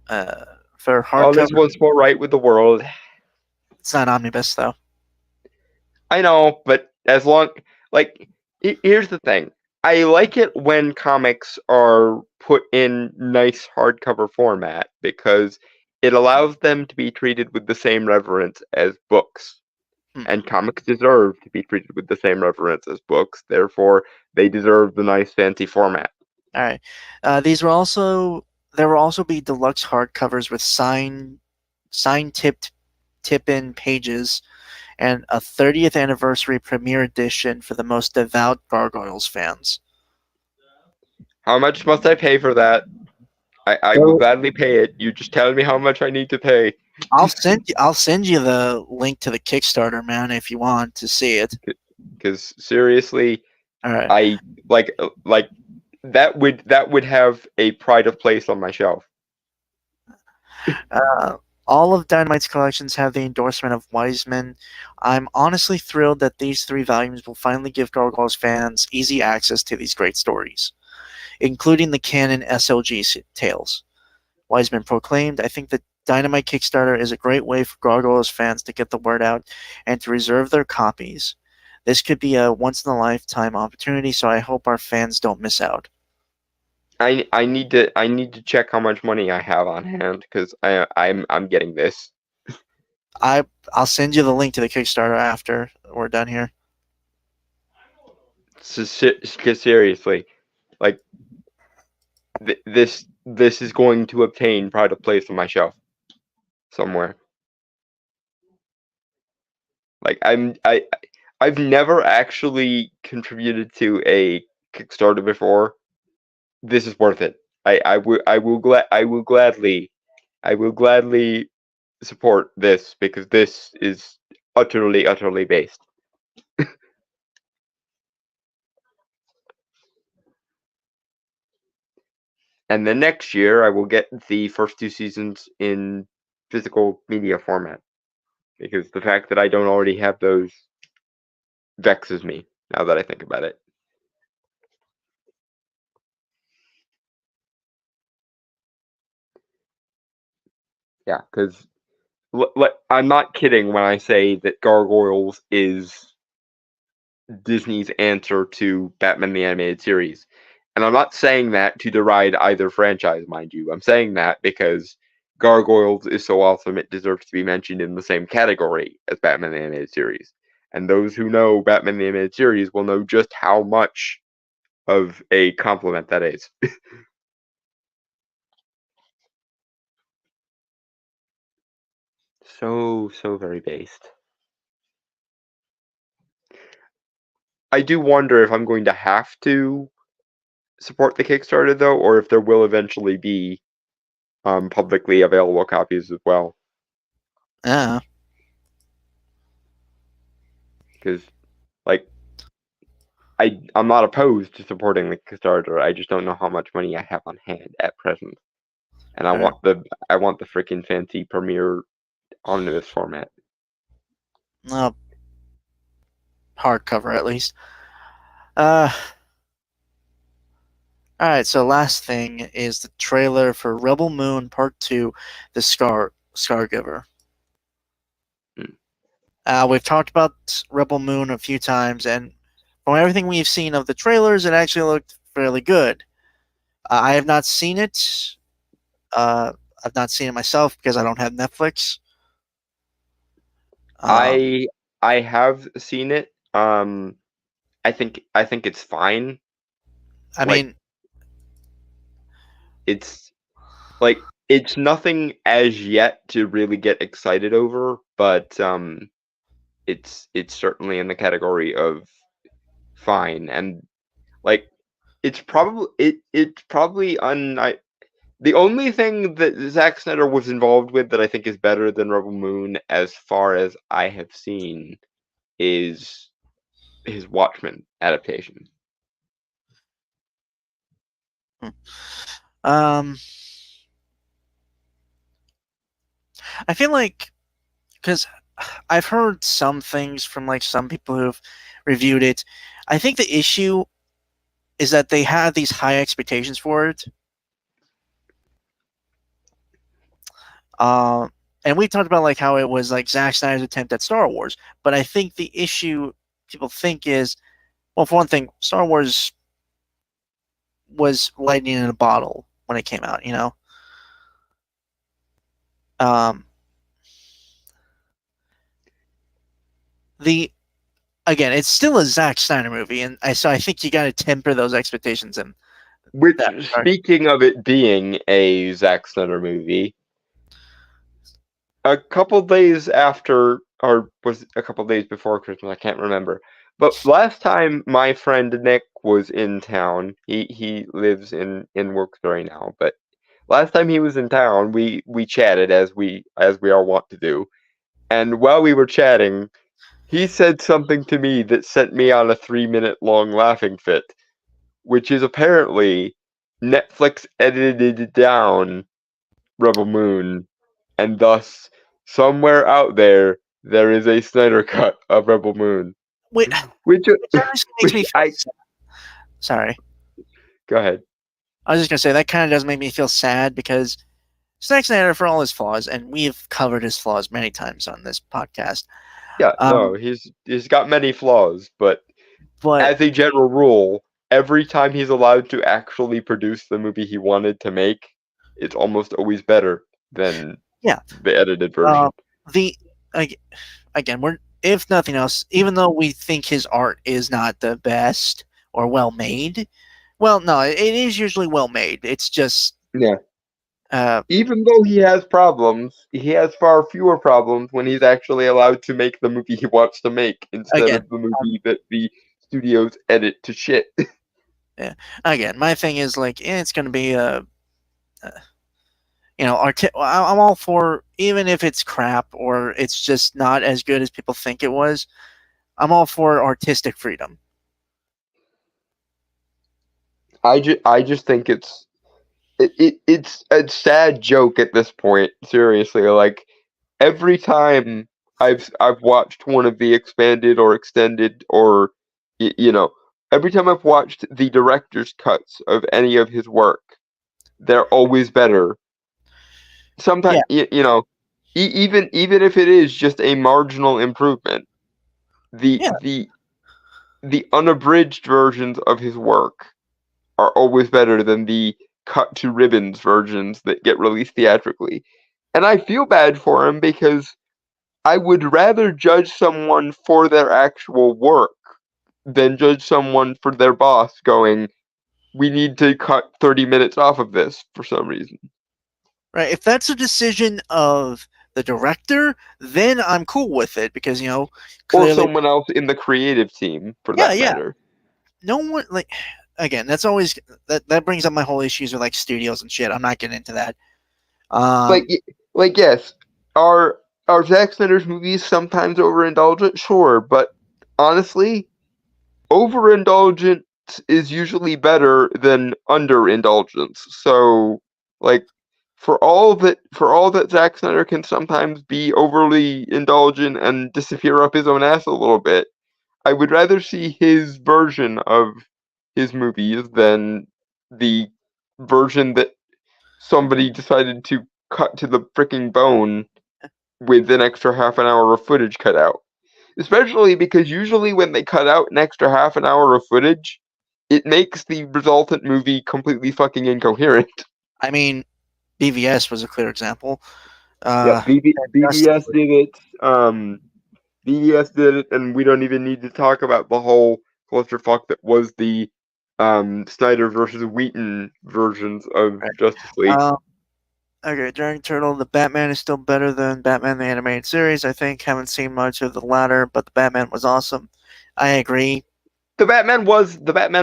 For All this hardcover, was for right with the world. it's not omnibus though. I know, but as long here's the thing. I like it when comics are put in nice hardcover format, because it allows them to be treated with the same reverence as books. And comics deserve to be treated with the same reverence as books. Therefore, they deserve the nice fancy format. All right. There will also be deluxe hardcovers with sign tip-in pages and a 30th anniversary premiere edition for the most devout Gargoyles fans. How much must I pay for that? I will gladly pay it. You just tell me how much I need to pay. I'll send you the link to the Kickstarter, man, if you want to see it. Because seriously, all right. I like that would have a pride of place on my shelf. All of Dynamite's collections have the endorsement of Weisman. I'm honestly thrilled that these 3 volumes will finally give Gargoyles fans easy access to these great stories, including the canon SLG tales. Weisman proclaimed, "I think the Dynamite Kickstarter is a great way for Gargoyles fans to get the word out and to reserve their copies. This could be a once-in-a-lifetime opportunity, so I hope our fans don't miss out. I need to check how much money I have on hand because I'm getting this. I'll send you the link to the Kickstarter after we're done here. So, seriously, like this is going to obtain pride of place on my shelf somewhere. Like I've never actually contributed to a Kickstarter before. This is worth it. I will gladly support this because this is utterly based. And then next year I will get the first 2 seasons in physical media format because the fact that I don't already have those vexes me now that I think about it. Yeah, because I'm not kidding when I say that Gargoyles is Disney's answer to Batman the Animated Series. And I'm not saying that to deride either franchise, mind you. I'm saying that because Gargoyles is so awesome it deserves to be mentioned in the same category as Batman the Animated Series. And those who know Batman the Animated Series will know just how much of a compliment that is. So very based. I do wonder if I'm going to have to support the Kickstarter though, or if there will eventually be publicly available copies as well. Yeah. Because, like, I'm not opposed to supporting the Kickstarter. I just don't know how much money I have on hand at present, and I want the freaking fancy premiere omnibus format. Hardcover at least. Alright, so last thing is the trailer for Rebel Moon Part 2, The Scargiver. We've talked about Rebel Moon a few times, and from everything we've seen of the trailers, it actually looked fairly good. I have not seen it. I've not seen it myself because I don't have Netflix. I have seen it. I think it's fine. I mean, it's like it's nothing as yet to really get excited over, but it's certainly in the category of fine, and like it's probably the only thing that Zack Snyder was involved with that I think is better than Rebel Moon, as far as I have seen, is his Watchmen adaptation. I feel like because I've heard some things from like some people who've reviewed it. I think the issue is that they had these high expectations for it. And we talked about like how it was like Zack Snyder's attempt at Star Wars, but I think the issue people think is, well, for one thing, Star Wars was lightning in a bottle when it came out, you know. Again, it's still a Zack Snyder movie, and so I think you got to temper those expectations. And which, speaking of it being a Zack Snyder movie, a couple days after, or was it a couple days before Christmas? I can't remember. But last time my friend Nick was in town, he lives in Wilkes-Barre now. But last time he was in town, we chatted as we are wont to do. And while we were chatting, he said something to me that sent me on a 3-minute long laughing fit, which is apparently Netflix edited down Rebel Moon, and thus somewhere out there is a Snyder cut of Rebel Moon. Which makes me feel sad. Sorry. Go ahead. I was just gonna say that kind of does make me feel sad because Zack Snyder, for all his flaws, and we've covered his flaws many times on this podcast, Yeah, no, Um, he's got many flaws, but but as a general rule, every time he's allowed to actually produce the movie he wanted to make, it's almost always better than yeah, the edited uh, version. the ag- again, we're if nothing else, even though we think his art is not the best or well made, well, no, it is usually well made. It's just Yeah. uh, Even though he has problems, he has far fewer problems when he's actually allowed to make the movie he wants to make instead again, of the movie that the studios edit to shit. yeah, again, my thing is like it's going to be I'm all for even if it's crap or it's just not as good as people think it was. I'm all for artistic freedom. I just think it's a sad joke at this point. Seriously, like every time I've watched one of the expanded or extended or you know, every time I've watched the director's cuts of any of his work, they're always better. Sometimes Yeah, even if it is just a marginal improvement, the yeah. the the unabridged versions of his work are always better than the cut to ribbons versions that get released theatrically. And I feel bad for him because I would rather judge someone for their actual work than judge someone for their boss going, we need to cut 30 minutes off of this for some reason. Right. If that's a decision of the director, then I'm cool with it because Or clearly, someone else in the creative team, for yeah, that yeah. matter. No one like again. That's always that brings up my whole issues with like studios and shit. I'm not getting into that. Like, Um, like yes, are Zack Snyder's movies sometimes overindulgent? Sure, but honestly, overindulgence is usually better than underindulgence. So, like, for all that Zack Snyder can sometimes be overly indulgent and disappear up his own ass a little bit, I would rather see his version of his movies than the version that somebody decided to cut to the freaking bone with an extra half an hour of footage cut out. Especially because usually when they cut out an extra half an hour of footage, it makes the resultant movie completely fucking incoherent. I mean, BVS was a clear example. Yeah, Justice BBS League. did it. BBS did it, and we don't even need to talk about the whole clusterfuck that was the Snyder versus Wheaton versions of Right. Justice League. Um, okay, Dragon Turtle. The Batman is still better than Batman the animated series. I think haven't seen much of the latter, but the Batman was awesome. I agree. The Batman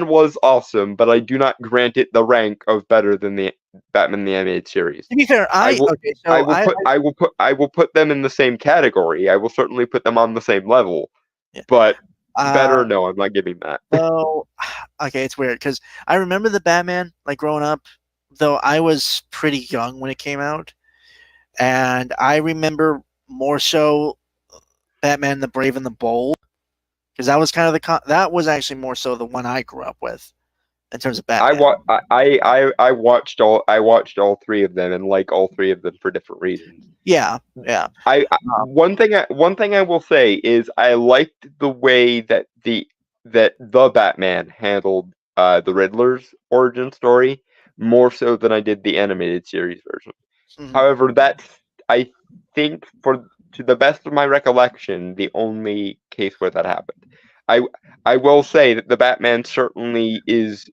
was awesome, but I do not grant it the rank of better than the Batman the Animated Series. To be fair, I I will okay. I So will put I will put I will put them in the same category. I will certainly put them on the same level, yeah. but Uh, better no, I'm not giving that. so okay, it's weird because I remember the Batman like growing up, though I was pretty young when it came out, and I remember more so Batman the Brave and the Bold because that was kind of that was actually more so the one I grew up with in terms of I Batman. wa- I watched all three of them and like all three of them for different reasons. Yeah, yeah, um, One thing I will say is I liked the way that the Batman handled the Riddler's origin story more so than I did the animated series version. mhm. However, that's I think for to the best of my recollection the only case where that happened. I I will say that the Batman certainly is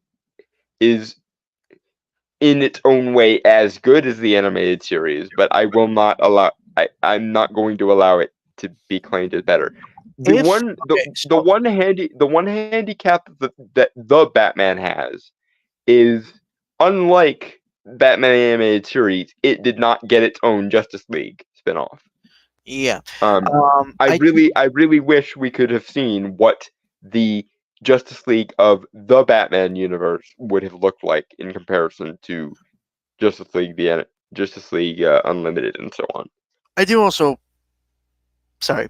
in its own way as good as the animated series, but I'm not going to allow it to be claimed as better. The If one okay, so the one handicap that the Batman has is unlike Batman animated series, it did not get its own Justice League spinoff. yeah, Um, I I do. really I really wish we could have seen what the Justice League of the Batman universe would have looked like in comparison to Justice League Unlimited, and so on. I do also. Sorry.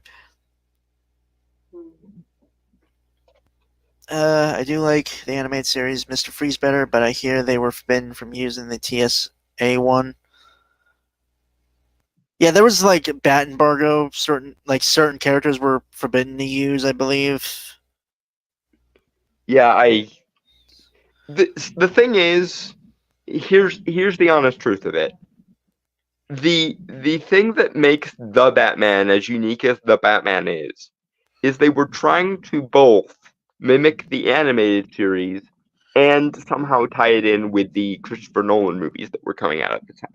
I do like the animated series Mr. Freeze better, but I hear they were forbidden from using the TSA one. Yeah, there was like bat embargo. Certain characters were forbidden to use, I believe. Yeah, the thing is, here's the honest truth of it. The thing that makes the Batman as unique as the Batman is they were trying to both mimic the animated series and somehow tie it in with the Christopher Nolan movies that were coming out at the time.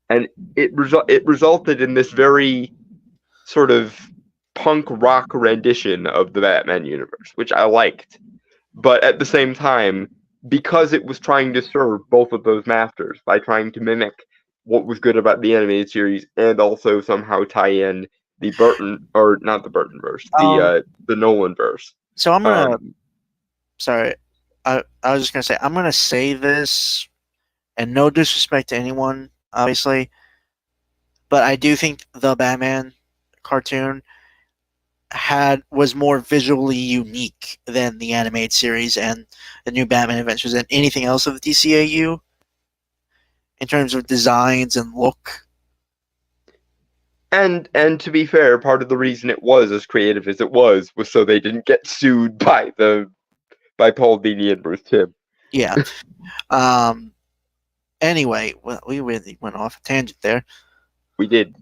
And it resulted in this very sort of punk rock rendition of the Batman universe, which I liked. But at the same time, because it was trying to serve both of those masters by trying to mimic what was good about the animated series and also somehow tie in the Burton, or not the Burton verse, the Nolan verse. So I'm gonna. Um, Sorry, I was just gonna say I'm gonna say this, and no disrespect to anyone, obviously, but I do think the Batman cartoon was more visually unique than the animated series and the new Batman Adventures and anything else of the DCAU in terms of designs and look. and to be fair, part of the reason it was as creative as it was so they didn't get sued by Paul Dini and Bruce Timm. Yeah. Anyway, well, we really went off a tangent there. We did.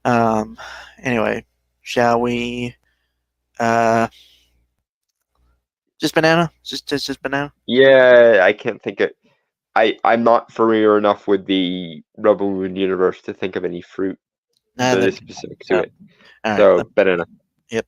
Anyway, shall we? Just banana. Just banana. Yeah, I can't think of. I'm not familiar enough with the Rebel Moon universe to think of any fruit that is specific to it. All So right. banana. Yep.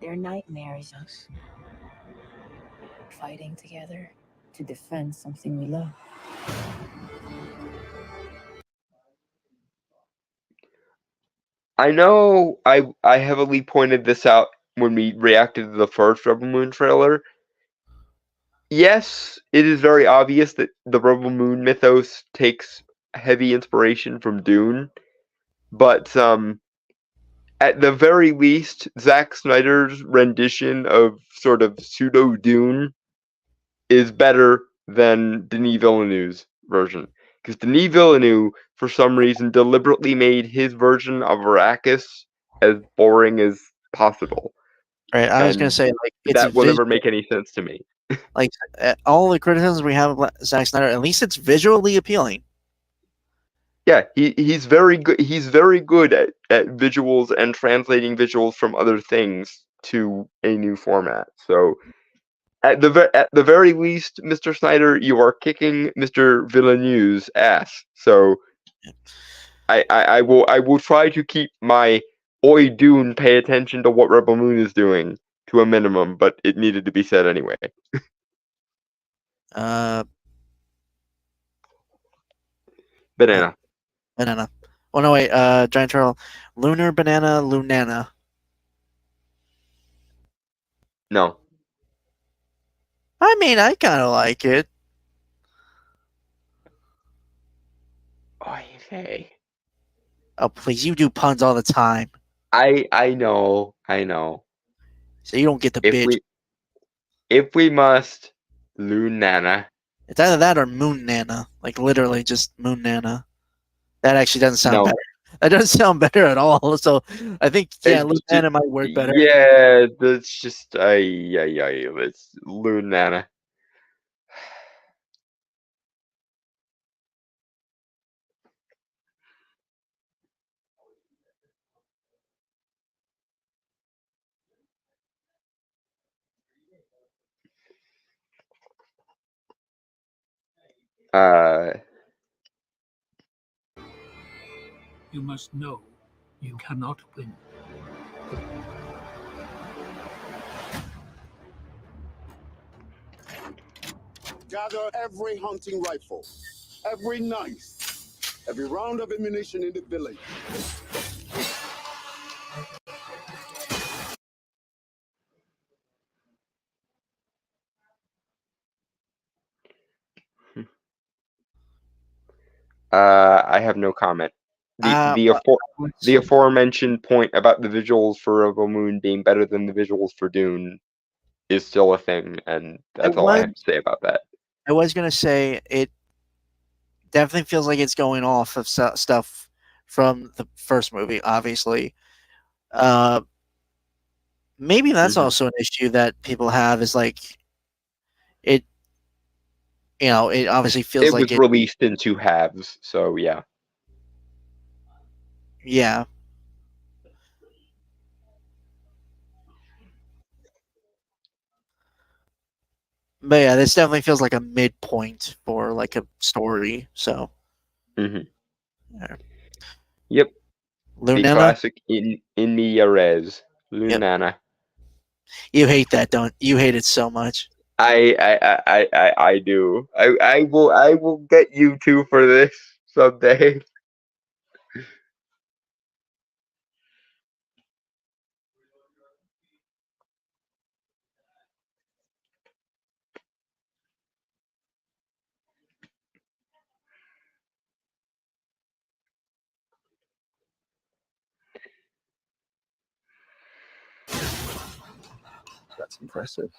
Their nightmares us fighting together to defend something we love. I know I heavily pointed this out when we reacted to the first Rebel Moon trailer. Yes, it is very obvious that the Rebel Moon mythos takes heavy inspiration from Dune, but at the very least, Zack Snyder's rendition of sort of pseudo Dune is better than Denis Villeneuve's version. Because Denis Villeneuve, for some reason, deliberately made his version of Arrakis as boring as possible. Right. I was gonna And say that will never make any sense to me. like all the criticisms we have of Zack Snyder. At least it's visually appealing. Yeah, he's very good. He's very good at visuals and translating visuals from other things to a new format. So at the very least, Mr. Snyder, you are kicking Mr. Villeneuve's ass. So I will try to keep my Oi Dune pay attention to what Rebel Moon is doing to a minimum, but it needed to be said anyway. Banana. Banana. Oh no, wait. Giant turtle. Lunar banana. Lunana. No. I mean, I kind of like it. Oy vey. Oh please, you do puns all the time, I know. so you don't get the bitch. If we must, Lunana. It's either that or Moon Nana. Like literally just Moon Nana. That actually doesn't sound No. better. That doesn't sound better at all. So I think Lunana might work better. Yeah, that's just it's Lunana. You must know you cannot win. Gather every hunting rifle, every knife, every round of ammunition in the village. I have no comment. Well, The aforementioned point about the visuals for Rebel Moon being better than the visuals for Dune is still a thing, and that's all I have to say about that. I was gonna say it definitely feels like it's going off of stuff from the first movie. Obviously, uh, maybe that's Mhm. also an issue that people have. Is like it. It obviously feels It like was it. released in two halves, so yeah. Yeah. But yeah, this definitely feels like a midpoint for like a story. So, hmm yeah. Yep, the Lunana, classic in media res, yep. Lunana. You hate that, don't you? Hate it so much. I do. I will get you two for this someday. That's impressive.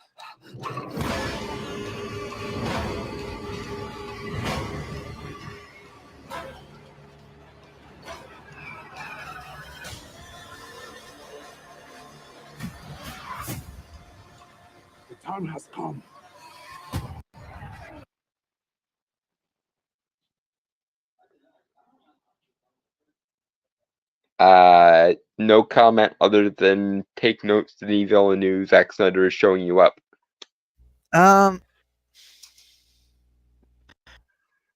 The time has come. No comment other than take notes to the Villeneuve. Zack Snyder is showing you up.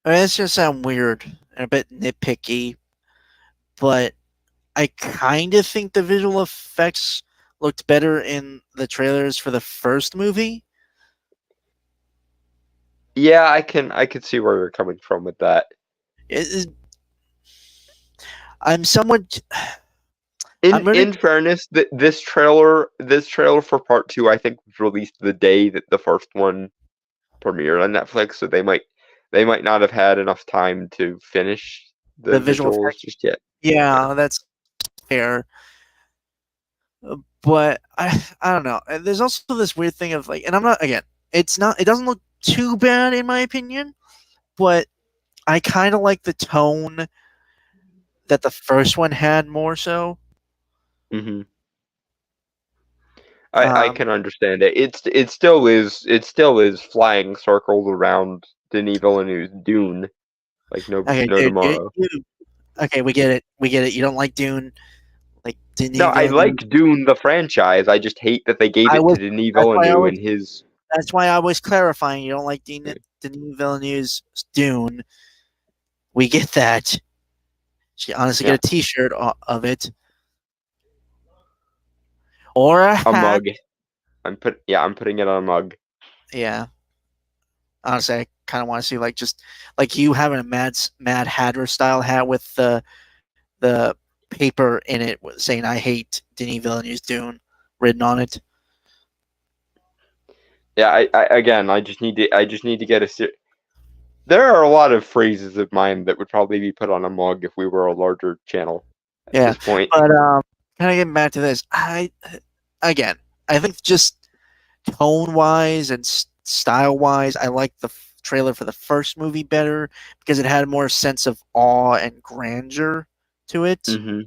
It's just sound weird and a bit nitpicky, but I kind of think the visual effects looked better in the trailers for the first movie. Yeah, I can see where you're coming from with that. I'm somewhat. I'm really. In fairness, this trailer for part two, I think, was released the day that the first one premiered on Netflix, so they might not have had enough time to finish The the visual visuals effects. just yet. Yeah, that's fair. But I don't know. There's also this weird thing of like, and I'm not again. It's not. It doesn't look too bad in my opinion, but I kind of like the tone that the first one had more so. hmm I Um, can understand it. It still is flying circles around Denis Villeneuve's Dune like okay, no dude. tomorrow. Okay, we get it. We get it. You don't like Dune, like No, Denis I Villeneuve. like Dune the franchise. I just hate that they gave I it to was. Denis That's why I Villeneuve was. and his. That's why I was clarifying. You don't like Denis Villeneuve's Dune. We get that. She honestly Yeah, get a T-shirt of it or a a hat. mug. I'm putting it on a mug. Yeah. Honestly, I kind of want to see like just like you having a Mad Hatter style hat with the paper in it saying "I hate Denis Villeneuve's Dune" written on it. Yeah, I just need to get There are a lot of phrases of mine that would probably be put on a mug if we were a larger channel at Yeah, this point. but kind of getting back to this, again, I think just tone wise and style wise, I like the trailer for the first movie better because it had more sense of awe and grandeur to it. hmm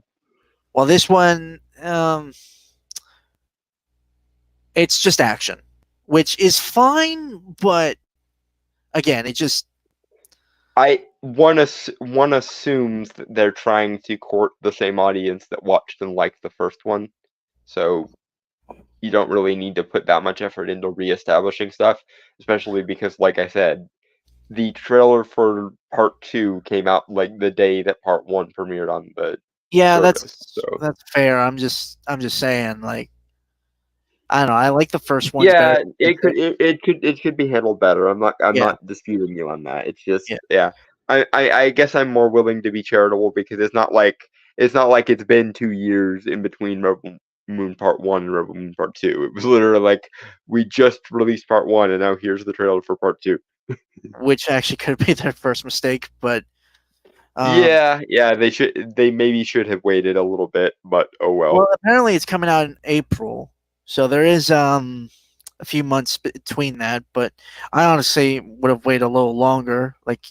While this one, it's just action, which is fine, but again, it just one assumes that they're trying to court the same audience that watched and liked the first one, so you don't really need to put that much effort into reestablishing stuff, especially because, like I said, the trailer for part two came out like the day that part one premiered on the yeah, service. So that's fair. I'm just saying, like, I don't know. I like the first ones better. yeah, it could be handled better. I'm Yeah, not disputing you on that. It's just yeah, yeah. I guess I'm more willing to be charitable because it's not like it's been 2 years in between Rebel Moon Part One and Rebel Moon Part Two. It was literally like we just released Part One and now here's the trailer for Part Two. which actually could be their first mistake, but Yeah, they maybe should have waited a little bit, but oh well. Well, apparently it's coming out in April, so there is a few months between that. But I honestly would have waited a little longer, like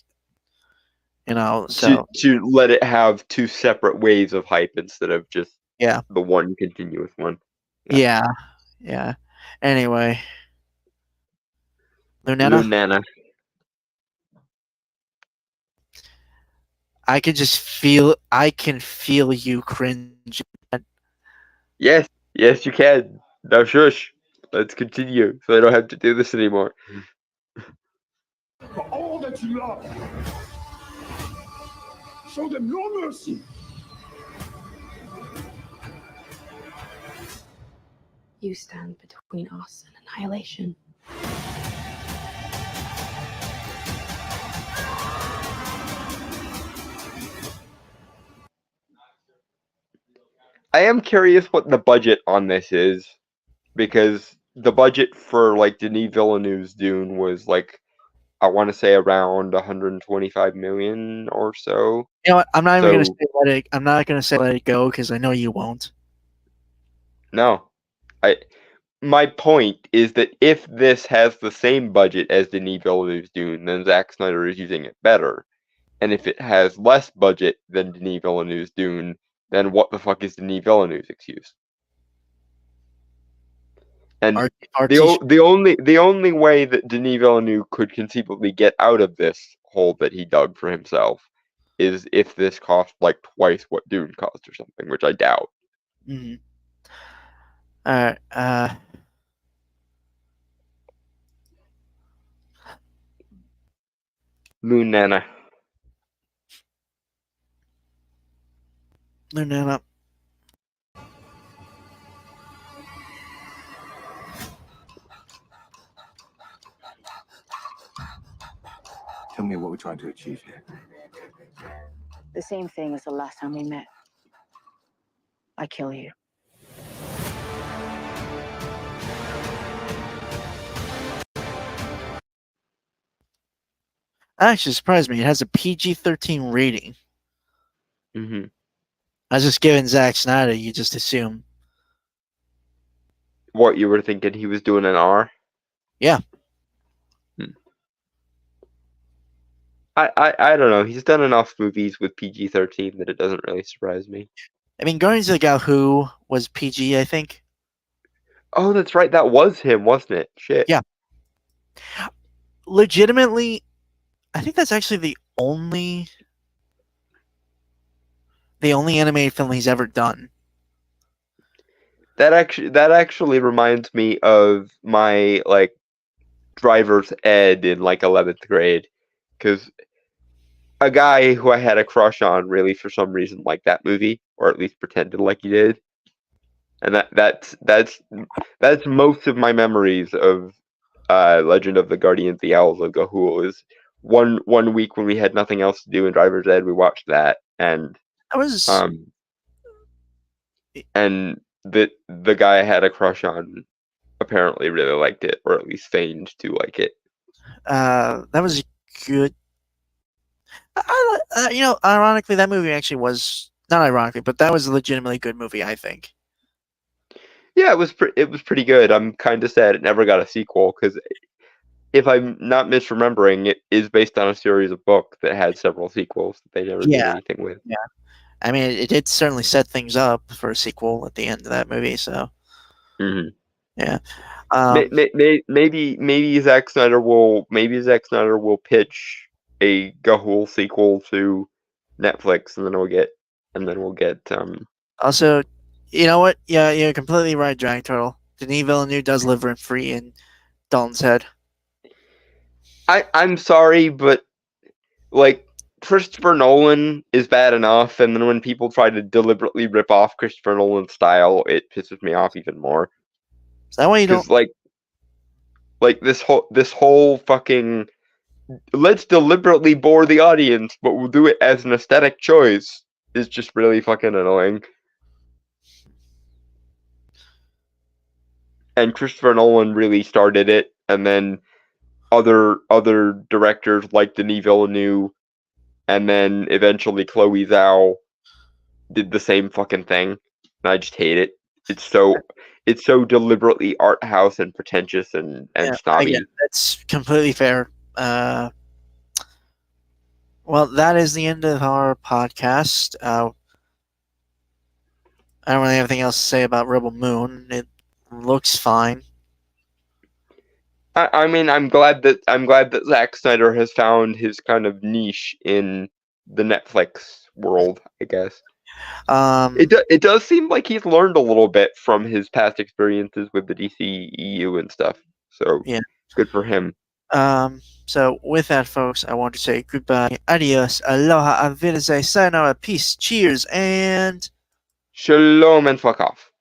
So to let it have two separate waves of hype instead of just yeah, the one continuous one. yeah. Anyway, Lunana, Lunana. I can feel you cringe. Yes, you can. Now shush. Let's continue, so I don't have to do this anymore. For all that you love, show them no mercy. You stand between us and annihilation. I am curious what the budget on this is, because the budget for like Denis Villeneuve's Dune was like, I want to say around 125 million or so. You know what? I'm not even gonna So- say let it. I'm not gonna say let it go because I know you won't. No, my point is that if this has the same budget as Denis Villeneuve's Dune, then Zack Snyder is using it better. And if it has less budget than Denis Villeneuve's Dune, then what the fuck is Denis Villeneuve's excuse? And the only way that Denis Villeneuve could conceivably get out of this hole that he dug for himself is if this cost like twice what Dune cost or something, which I doubt. Mhm. All right. Lunana. Lunana. Tell me what we're trying to achieve here. The same thing as the last time we met. I kill you. That actually surprised me. It has a PG-13 rating. Mm-hmm. I was just giving Zack Snyder. You just assume. What, you were thinking he was doing an R? Yeah. I don't know. He's done enough movies with PG-13 that it doesn't really surprise me. I mean, Guardians of the Galaxy was PG, I think. Oh, that's right. That was him, wasn't it? Shit. Yeah. Legitimately, I think that's actually the only animated film he's ever done. That actually reminds me of my like driver's ed in like 11th grade, because a guy who I had a crush on really for some reason liked that movie, or at least pretended like he did, and that's most of my memories of Legend of the Guardian of the Owls of Ga'Hoole. Is one week when we had nothing else to do in driver's ed, we watched that, and That was and the guy I had a crush on apparently really liked it, or at least feigned to like it. that was good. Ironically, that movie actually was not ironically, but that was a legitimately good movie. I think. Yeah, it was pretty good. I'm kind of sad it never got a sequel, because if I'm not misremembering, it is based on a series of books that had several sequels that they never did anything with. Yeah. I mean, it did certainly set things up for a sequel at the end of that movie. So. Mm-hmm. Yeah. Maybe Zack Snyder will pitch a Ga'Hoole sequel to Netflix, and then we'll get Also, you know what? Yeah, you're completely right, Dragon Turtle. Denis Villeneuve does live rent free in Dalton's head. I'm sorry, but like Christopher Nolan is bad enough, and then when people try to deliberately rip off Christopher Nolan's style, it pisses me off even more. Is that why you don't like this whole fucking let's deliberately bore the audience, but we'll do it as an aesthetic choice is just really fucking annoying. And Christopher Nolan really started it, and then other directors like Denis Villeneuve and then eventually Chloe Zhao did the same fucking thing, and I just hate it. It's so deliberately art house and pretentious and snobby. Again, that's completely fair. Well, that is the end of our podcast. I don't really have anything else to say about Rebel Moon. It looks fine. I mean, I'm glad that Zack Snyder has found his kind of niche in the Netflix world, I guess. It does seem like he's learned a little bit from his past experiences with the DCEU and stuff. So yeah, good for him. So with that, folks, I want to say goodbye, adios, aloha, auf Wiedersehen, sayonara, peace, cheers, and Shalom and fuck off.